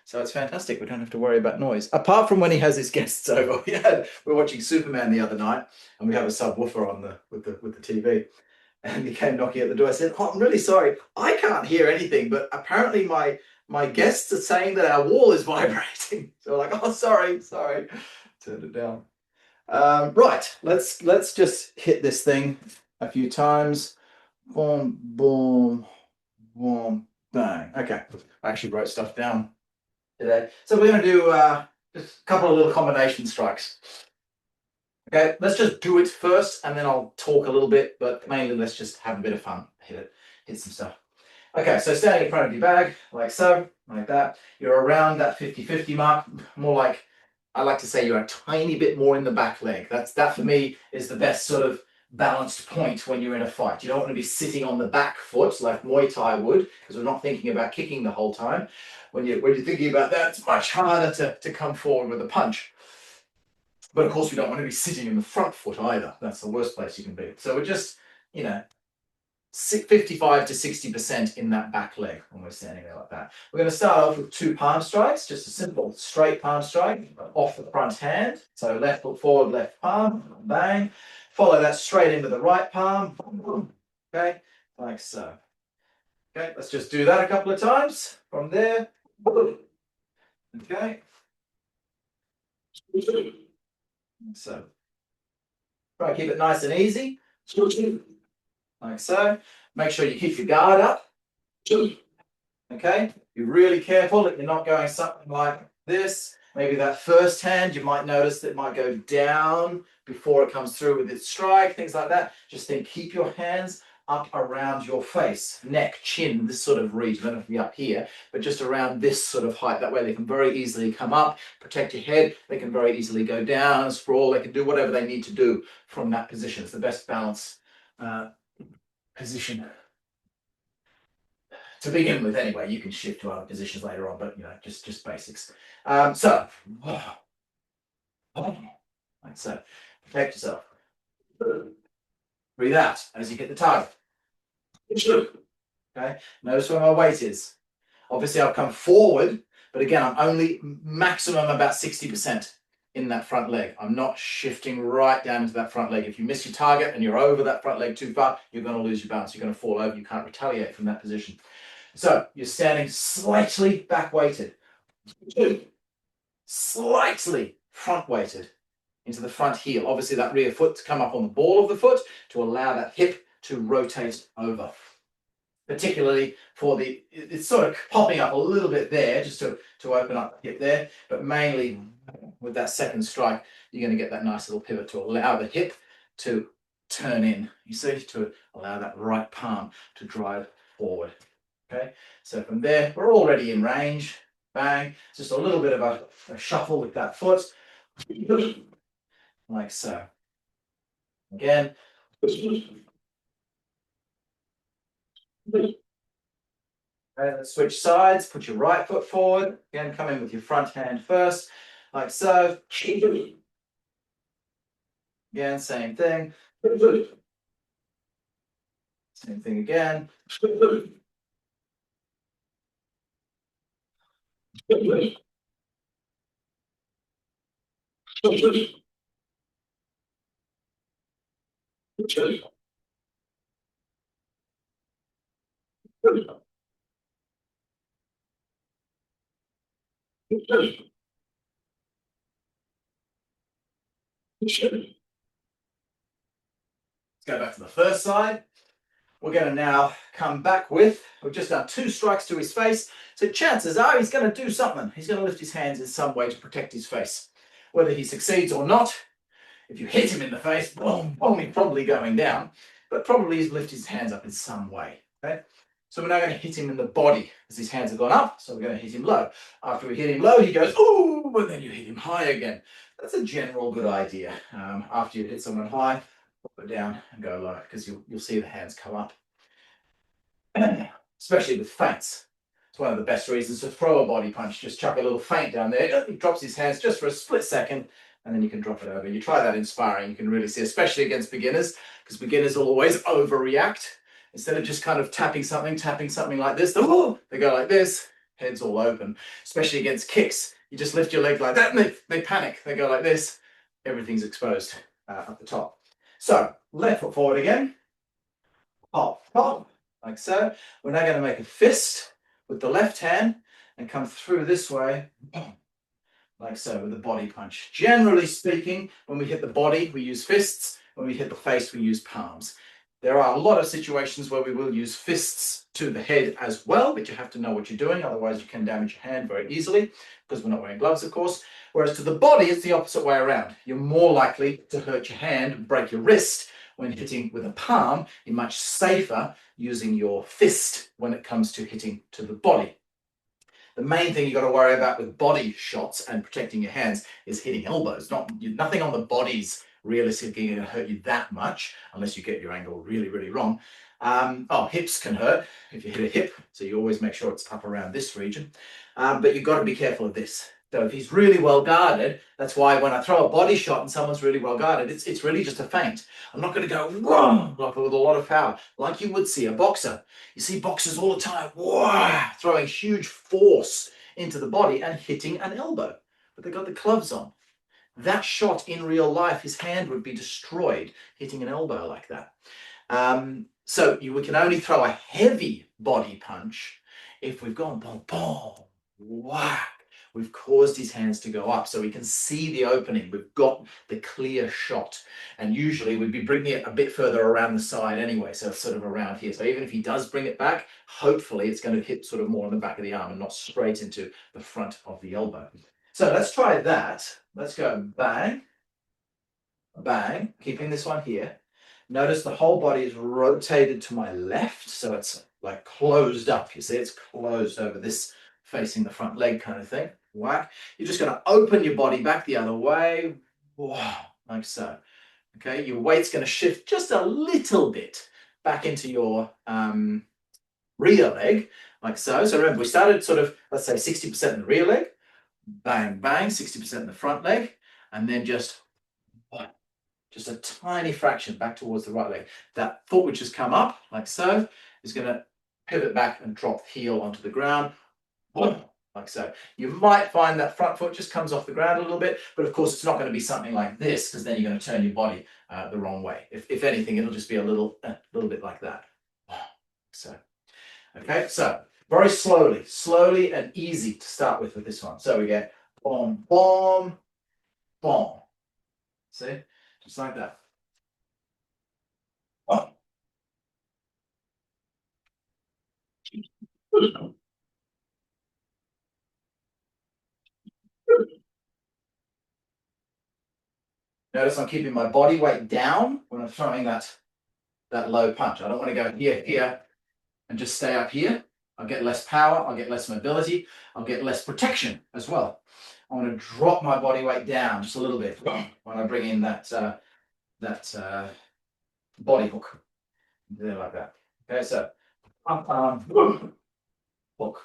So it's fantastic. We don't have to worry about noise. Apart from when he has his guests over. We were watching Superman the other night, and we have a subwoofer on with the TV. And he came knocking at the door. I said, "Oh, I'm really sorry. I can't hear anything, but apparently my guests are saying that our wall is vibrating." So we're like, "Oh, sorry." Turned it down. Right. Let's just hit this thing a few times. Boom, boom, boom, bang. Okay. I actually wrote stuff down today. So we're going to do just a couple of little combination strikes. Okay, let's just do it first and then I'll talk a little bit, but mainly let's just have a bit of fun. Hit some stuff. Okay, so standing in front of your bag, like so, like that. You're around that 50-50 mark, more like, I like to say you're a tiny bit more in the back leg. That for me is the best sort of balanced point when you're in a fight. You don't want to be sitting on the back foot like Muay Thai would, because we're not thinking about kicking the whole time. When you're thinking about that, it's much harder to come forward with a punch. But of course, we don't want to be sitting in the front foot either. That's the worst place you can be. So we're just, 55 to 60% in that back leg when we're standing there like that. We're going to start off with 2 palm strikes, just a simple straight palm strike off the front hand. So left foot forward, left palm, bang. Follow that straight into the right palm. Okay, like so. Okay, let's just do that a couple of times from there. Okay. So try to keep it nice and easy, like so. Make sure you keep your guard up. Okay, be really careful that you're not going something like this. Maybe that first hand, you might notice that it might go down before it comes through with its strike, things like that. Just think, keep your hands up around your face, neck, chin, this sort of region. I don't have to be up here, but just around this sort of height. That way they can very easily come up, protect your head. They can very easily go down, sprawl. They can do whatever they need to do from that position. It's the best balance position to begin with. Anyway, you can shift to other positions later on, but you know, just basics. So, like so, protect yourself. Breathe out as you hit the target. Okay, notice where my weight is. Obviously, I've come forward, but again, I'm only maximum about 60% in that front leg. I'm not shifting right down into that front leg. If you miss your target and you're over that front leg too far, you're going to lose your balance. You're going to fall over. You can't retaliate from that position. So you're standing slightly back weighted, slightly front weighted into the front heel. Obviously that rear foot to come up on the ball of the foot to allow that hip to rotate over. Particularly for the, it's sort of popping up a little bit there just to open up the hip there, but mainly with that second strike, you're going to get that nice little pivot to allow the hip to turn in, you see, to allow that right palm to drive forward. Okay, so from there, we're already in range. Bang, just a little bit of a shuffle with that foot, like so. Again. Okay, let's switch sides. Put your right foot forward. Again, come in with your front hand first, like so. Again, same thing. Same thing again. Let's go back to the first side. We're going to now come back with, we've just done 2 strikes to his face, so chances are he's going to do something. He's going to lift his hands in some way to protect his face. Whether he succeeds or not, if you hit him in the face, boom, boom, he's probably going down, but probably he's lifted his hands up in some way. Okay? So we're now going to hit him in the body as his hands have gone up, so we're going to hit him low. After we hit him low, he goes, ooh, and then you hit him high again. That's a general good idea. After you hit someone high, put it down and go low, because you'll see the hands come up. Especially with feints. It's one of the best reasons to throw a body punch. Just chuck a little feint down there. He drops his hands just for a split second, and then you can drop it over. You try that in sparring, you can really see, especially against beginners, because beginners will always overreact. Instead of just kind of tapping something like this, they go like this, heads all open. Especially against kicks, you just lift your leg like that, and they panic. They go like this, everything's exposed at the top. So left foot forward again, pop, pop, like so. We're now going to make a fist with the left hand and come through this way, like so, with the body punch. Generally speaking, when we hit the body, we use fists. When we hit the face, we use palms. There are a lot of situations where we will use fists to the head as well, but you have to know what you're doing. Otherwise, you can damage your hand very easily, because we're not wearing gloves, of course. Whereas to the body, it's the opposite way around. You're more likely to hurt your hand, break your wrist when hitting with a palm. You're much safer using your fist when it comes to hitting to the body. The main thing you've got to worry about with body shots and protecting your hands is hitting elbows. Nothing on the body's realistically going to hurt you that much unless you get your angle really, really wrong. Hips can hurt if you hit a hip, so you always make sure it's up around this region. But you've got to be careful of this. So if he's really well guarded, that's why when I throw a body shot and someone's really well guarded, it's really just a feint. I'm not going to go whoa, like with a lot of power, like you would see a boxer. You see boxers all the time, whoa, throwing huge force into the body and hitting an elbow, but they got the gloves on. That shot in real life, his hand would be destroyed hitting an elbow like that. So we can only throw a heavy body punch if we've gone boom, boom, whack. We've caused his hands to go up so we can see the opening. We've got the clear shot. And usually we'd be bringing it a bit further around the side anyway, so it's sort of around here. So even if he does bring it back, hopefully it's going to hit sort of more on the back of the arm and not straight into the front of the elbow. So let's try that. Let's go bang, bang, keeping this one here. Notice the whole body is rotated to my left, so it's like closed up. You see, it's closed over this, facing the front leg kind of thing. Whack. You're just going to open your body back the other way, like so. Okay, your weight's going to shift just a little bit back into your rear leg, like so. So remember, we started sort of, let's say 60% in the rear leg, bang, bang, 60% in the front leg, and then just a tiny fraction back towards the right leg. That foot which has come up, like so, is going to pivot back and drop the heel onto the ground, like so. You might find that front foot just comes off the ground a little bit, but of course it's not going to be something like this, because then you're going to turn your body the wrong way. If anything, it'll just be a little bit like that. So, okay, so very slowly and easy to start with this one. So we get boom, boom, boom. See? Just like that. Oh. Notice I'm keeping my body weight down when I'm throwing that low punch. I don't want to go here, and just stay up here. I'll get less power, I'll get less mobility, I'll get less protection as well. I want to drop my body weight down just a little bit when I bring in that body hook. There like that. Okay, so hook.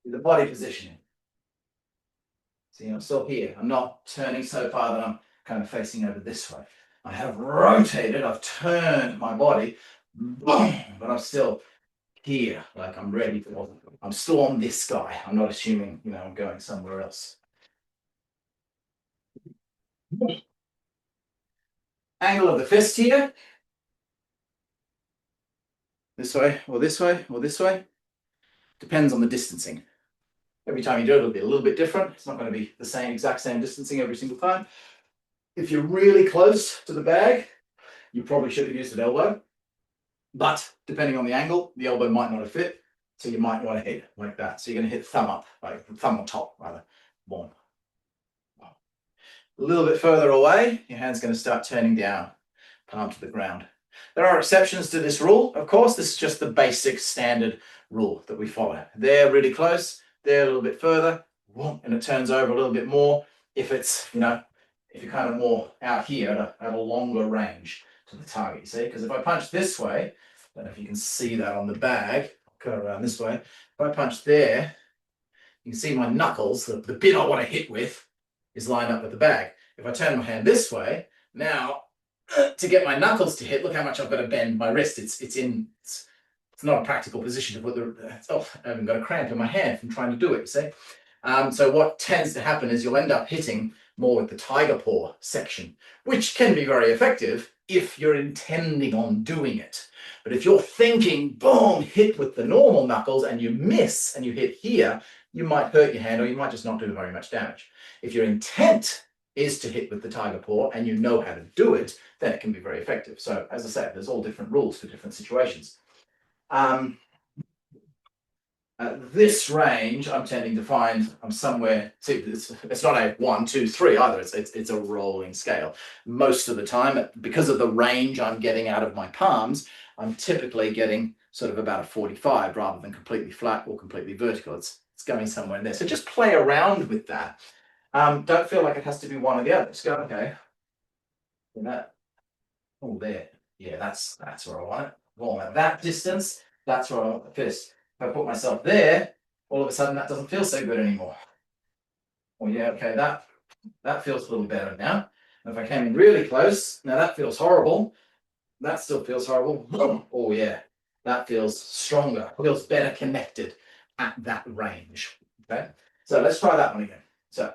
The body positioning. See, I'm still here. I'm not turning so far that I'm kind of facing over this way. I have rotated, I've turned my body, but I'm still here, like I'm ready for, I'm still on this guy. I'm not assuming, I'm going somewhere else. Angle of the fist here. This way, or this way, or this way. Depends on the distancing. Every time you do it, it'll be a little bit different. It's not going to be the exact same distancing every single time. If you're really close to the bag, you probably should have used an elbow. But depending on the angle, the elbow might not have fit. So you might want to hit like that. So you're going to hit thumb up, like thumb on top, rather. Boom. A little bit further away, your hand's going to start turning down, palm to the ground. There are exceptions to this rule, of course. This is just the basic standard rule that we follow. They're really close, they're a little bit further, and it turns over a little bit more if it's, if you're kind of more out here at a longer range to the target, you see? Because if I punch this way, I don't know if you can see that on the bag, cut around this way. If I punch there, you can see my knuckles, the bit I want to hit with, is lined up with the bag. If I turn my hand this way, now to get my knuckles to hit, look how much I've got to bend my wrist. It's not a practical position to put I haven't got a cramp in my hand from trying to do it, you see? So what tends to happen is you'll end up hitting more with the tiger paw section, which can be very effective if you're intending on doing it. But if you're thinking, boom, hit with the normal knuckles and you miss and you hit here, you might hurt your hand or you might just not do very much damage. If your intent is to hit with the tiger paw and you know how to do it, then it can be very effective. So as I said, there's all different rules for different situations. At this range, I'm tending to find I'm somewhere, it's not a 1, 2, 3 either, it's a rolling scale. Most of the time, because of the range I'm getting out of my palms, I'm typically getting sort of about a 45 rather than completely flat or completely vertical. It's going somewhere in there. So just play around with that. Don't feel like it has to be one or the other. Just go, okay. That. Oh, there. Yeah, that's where I want it. Well, at that distance, that's where I want the fist. If I put myself there, all of a sudden that doesn't feel so good anymore. Oh yeah, okay, that feels a little better now. And if I came in really close, now that feels horrible. That still feels horrible. Oh yeah, that feels stronger, feels better connected at that range. Okay, so let's try that one again. So,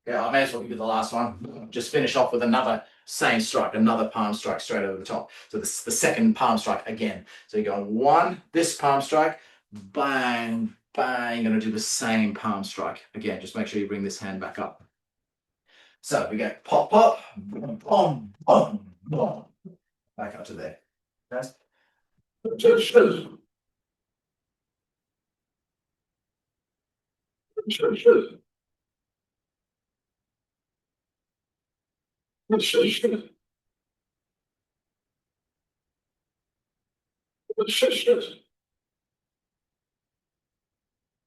yeah, I may as well give you the last one. Just finish off with another same strike, another palm strike straight over the top. So this is the second palm strike again. So you go one, this palm strike, bang, bang. You're going to do the same palm strike again. Just make sure you bring this hand back up. So we go pop, pop, boom, boom, boom, boom. Back up to there. Okay.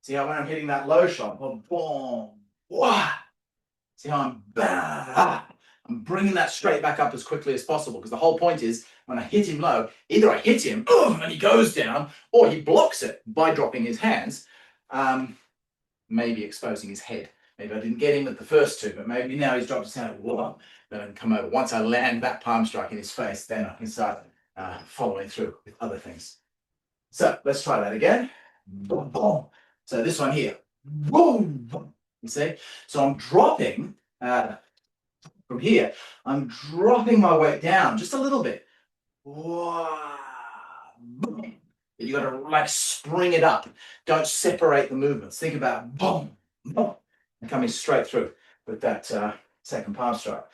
See how when I'm hitting that low shot, boom, boom, wah. See how I'm bah, I'm bringing that straight back up as quickly as possible, because the whole point is when I hit him low, either I hit him and he goes down, or he blocks it by dropping his hands, maybe exposing his head. Maybe I didn't get him at the first two, but maybe now he's dropped his hand. Whoa, then I can come over. Once I land that palm strike in his face, then I can start following through with other things. So let's try that again. Boom, boom. So this one here. Boom. You see? So I'm dropping from here. I'm dropping my weight down just a little bit. Wow. Boom. You got to like spring it up. Don't separate the movements. Think about boom, boom, and coming straight through with that second palm strike.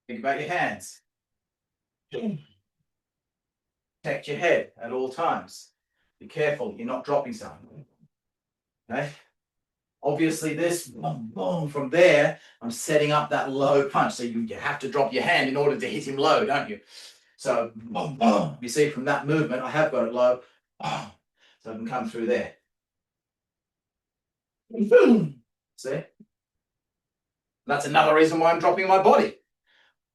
Think about your hands. Protect your head at all times. Be careful, you're not dropping something. Okay? Obviously, this boom, boom, from there, I'm setting up that low punch. So you have to drop your hand in order to hit him low, don't you? So boom, boom. You see from that movement, I have got it low. Boom. So I can come through there. Boom. See? That's another reason why I'm dropping my body.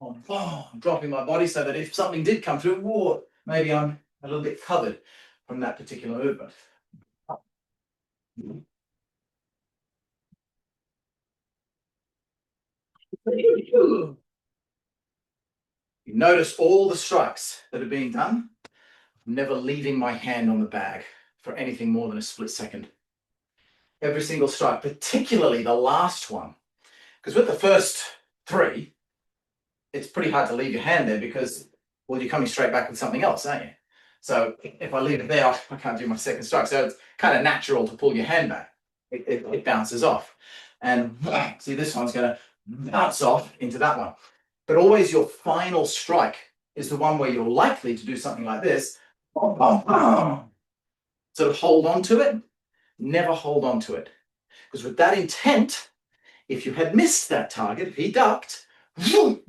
I'm dropping my body so that if something did come through, whoa, maybe I'm a little bit covered from that particular movement. You notice all the strikes that are being done, never leaving my hand on the bag for anything more than a split second. Every single strike, particularly the last one, because with the first three, it's pretty hard to leave your hand there because, well, you're coming straight back with something else, aren't you? So if I leave it there, I can't do my second strike. So it's kind of natural to pull your hand back. It bounces off. And see, this one's going to bounce off into that one. But always your final strike is the one where you're likely to do something like this. Sort of hold on to it. Never hold on to it. Because with that intent, if you had missed that target, if he ducked, you're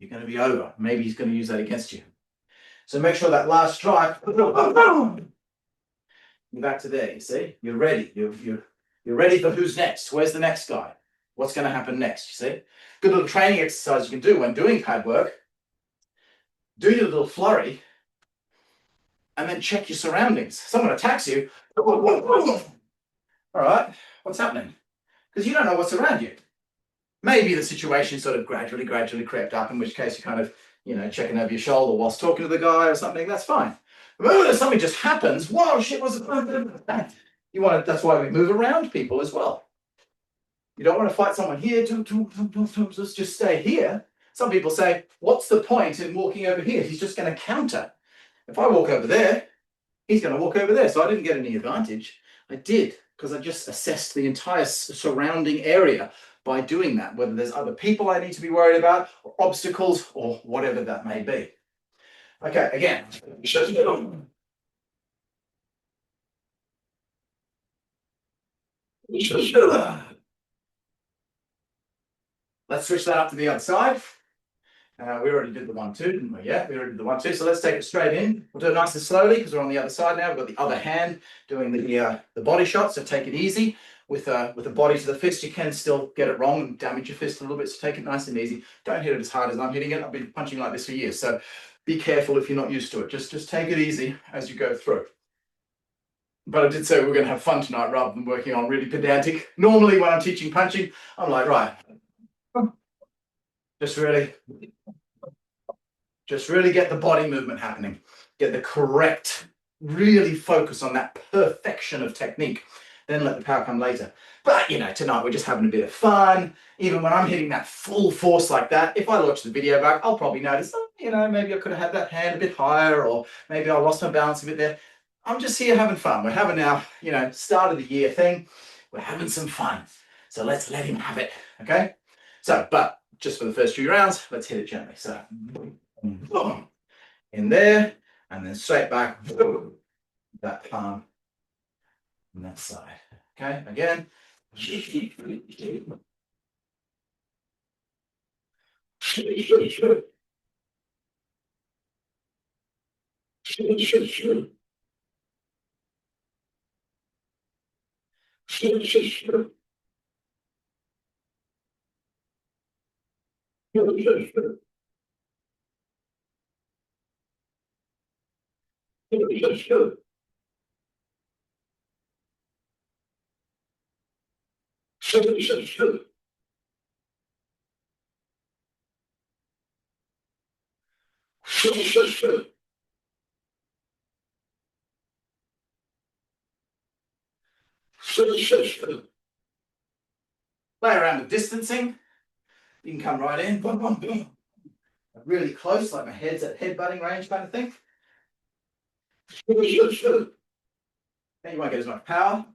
going to be over. Maybe he's going to use that against you. So make sure that last strike, you're back to there, you see? You're ready. You're ready for who's next. Where's the next guy? What's going to happen next, you see? Good little training exercise you can do when doing pad work. Do your little flurry and then check your surroundings. Someone attacks you. All right, what's happening? Because you don't know what's around you. Maybe the situation sort of gradually crept up, in which case you kind of, checking over your shoulder whilst talking to the guy or something, that's fine. But if something just happens, whoa, shit, what's it? That's why we move around people as well. You don't want to fight someone here, let's just stay here. Some people say, what's the point in walking over here? He's just going to counter. If I walk over there, he's going to walk over there. So I didn't get any advantage. I did, because I just assessed the entire surrounding area by doing that, whether there's other people I need to be worried about, or obstacles, or whatever that may be. Okay, again. Let's switch that up to the other side. We already did the 1-2, didn't we? Yeah, we already did the 1-2. So let's take it straight in. We'll do it nice and slowly because we're on the other side now. We've got the other hand doing the body shot, so take it easy. with a body to the fist, you can still get it wrong and damage your fist a little bit. So take it nice and easy. Don't hit it as hard as I'm hitting it. I've been punching like this for years. So be careful if you're not used to it. Just take it easy as you go through. But I did say we're going to have fun tonight rather than working on really pedantic. Normally when I'm teaching punching, I'm like, right, just really get the body movement happening. Get the correct, really focus on that perfection of technique. Then let the power come later. But, you know, tonight we're just having a bit of fun. Even when I'm hitting that full force like that, if I watch the video back, I'll probably notice, oh, you know, maybe I could have had that hand a bit higher, or maybe I lost my balance a bit there. I'm just here having fun. We're having our, you know, start of the year thing. We're having some fun. So let's let him have it, okay? So, but just for the first few rounds, let's hit it gently. So, in there, and then straight back, that palm on that side. Okay, again. Play around with distancing. You can come right in. Boom, boom, boom. Really close, like my head's at headbutting range kind of thing. Then you won't get as much power.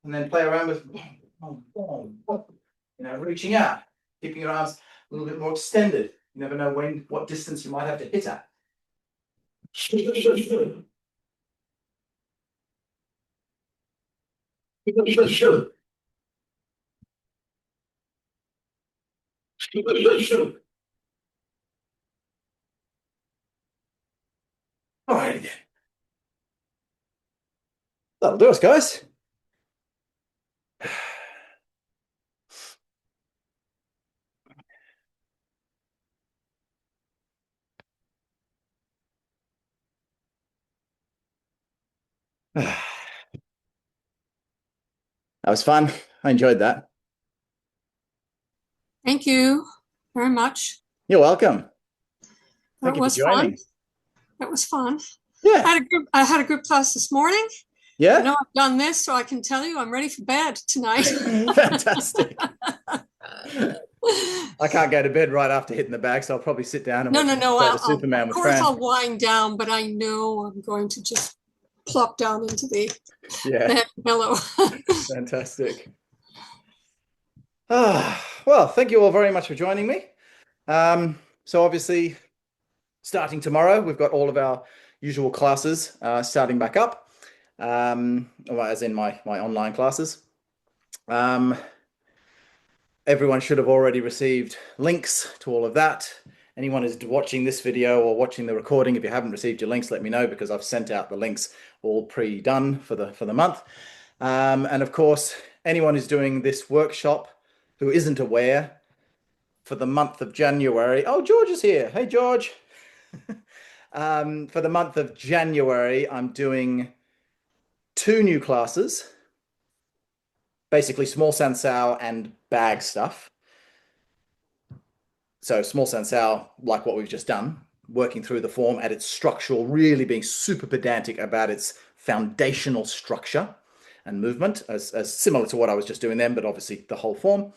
And then play around with, you know, reaching out, keeping your arms a little bit more extended. You never know what distance you might have to hit at. All right, again. That'll do us, guys. That was fun. I enjoyed that. Thank you very much. You're welcome. Thank That you was for joining. fun. That was fun. Yeah. I had a good class this morning. Yeah. I know I've done this, so I can tell you I'm ready for bed tonight. Fantastic. I can't go to bed right after hitting the bag, so I'll probably sit down and watch an episode of Superman of with course Fran. I'll wind down, but I know I'm going to just plop down into the Yeah, pillow. fantastic. Well, thank you all very much for joining me. So obviously, starting tomorrow, we've got all of our usual classes starting back up, well, as in my online classes. Everyone should have already received links to all of that. Anyone who's watching this video or watching the recording, if you haven't received your links, let me know, because I've sent out the links all pre-done for the month. And of course, anyone who's doing this workshop who isn't aware, for the month of January. Oh, George is here. Hey, George. For the month of January, I'm doing 2 new classes, basically small sansao and bag stuff. So small sansao, like what we've just done, working through the form at its structural, really being super pedantic about its foundational structure and movement, as similar to what I was just doing then, but obviously the whole form.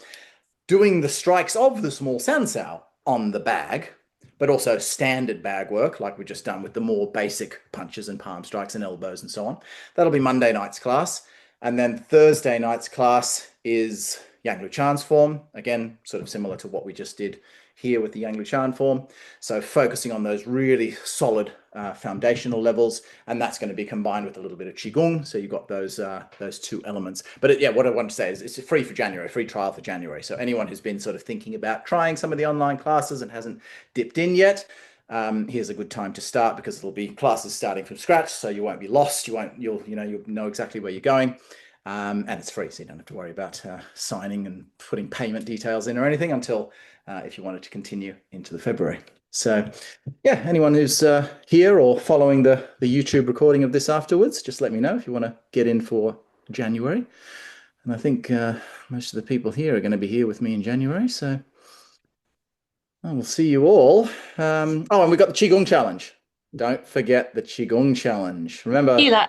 Doing the strikes of the small sansao on the bag, but also standard bag work, like we've just done with the more basic punches and palm strikes and elbows and so on. That'll be Monday night's class. And then Thursday night's class is Yang Lu Chan's form. Again, sort of similar to what we just did here with the Yang Lu Chan form. So focusing on those really solid foundational levels, and that's going to be combined with a little bit of Qigong. So you've got those 2 elements. But yeah, what I want to say is it's free for January, free trial for January. So anyone who's been sort of thinking about trying some of the online classes and hasn't dipped in yet, here's a good time to start, because it'll be classes starting from scratch. So you won't be lost. You'll know exactly where you're going. And it's free, so you don't have to worry about signing and putting payment details in or anything until if you wanted to continue into the February. So yeah, anyone who's here or following the YouTube recording of this afterwards, just let me know if you want to get in for January. And I think most of the people here are going to be here with me in January, so I will see you all. Oh, and we've got the Qigong Challenge. Don't forget the Qigong Challenge. Remember? Ila,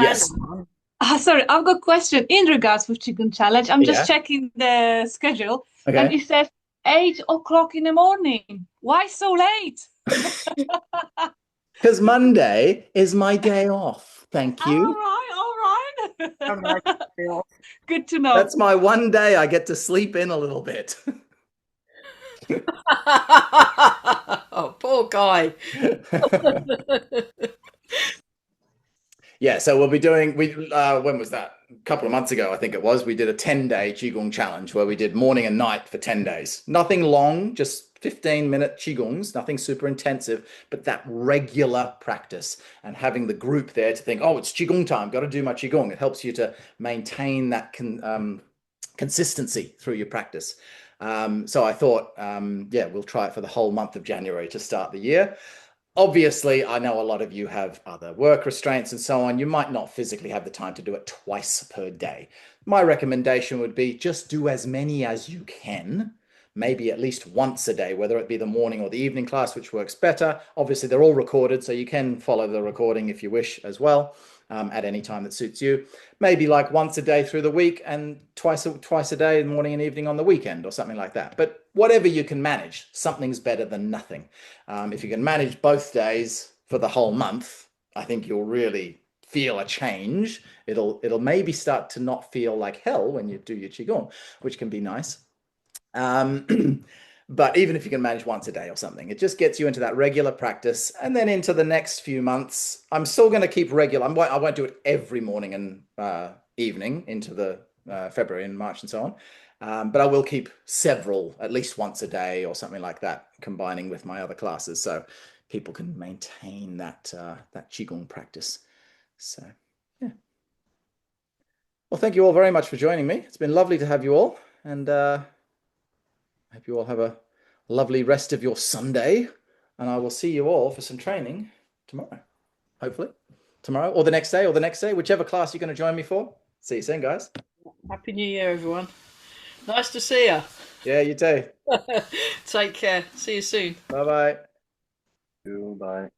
Yes. sorry, I've got a question in regards with Qigong Challenge. I'm just Yeah. checking the schedule, and Okay. it says 8 o'clock in the morning. Why so late? Because Monday is my day off. Thank you. All right. Good to know. That's my one day I get to sleep in a little bit. Oh, poor guy. Yeah, so we'll be doing, when was that? A couple of months ago, I think it was. We did a 10-day Qigong challenge where we did morning and night for 10 days. Nothing long, just 15-minute Qigongs, nothing super intensive, but that regular practice and having the group there to think, oh, it's Qigong time, got to do my Qigong. It helps you to maintain that consistency through your practice. So I thought, yeah, we'll try it for the whole month of January to start the year. Obviously, I know a lot of you have other work restraints and so on. You might not physically have the time to do it twice per day. My recommendation would be just do as many as you can, maybe at least once a day, whether it be the morning or the evening class, which works better. Obviously, they're all recorded, so you can follow the recording if you wish as well, at any time that suits you. Maybe like once a day through the week and twice a day, morning and evening on the weekend or something like that. But whatever you can manage, something's better than nothing. If you can manage both days for the whole month, I think you'll really feel a change. It'll maybe start to not feel like hell when you do your Qigong, which can be nice. But even if you can manage once a day or something, it just gets you into that regular practice. And then into the next few months, I'm still going to keep regular. I won't do it every morning and evening into the February and March and so on. But I will keep several, at least once a day or something like that, combining with my other classes, so people can maintain that Qigong practice. So, yeah. Well, thank you all very much for joining me. It's been lovely to have you all, and I hope you all have a lovely rest of your Sunday, and I will see you all for some training tomorrow, hopefully. Tomorrow or the next day, whichever class you're going to join me for. See you soon, guys. Happy New Year, everyone. Nice to see you. Yeah, you too. Take care. See you soon. Bye-bye. Bye.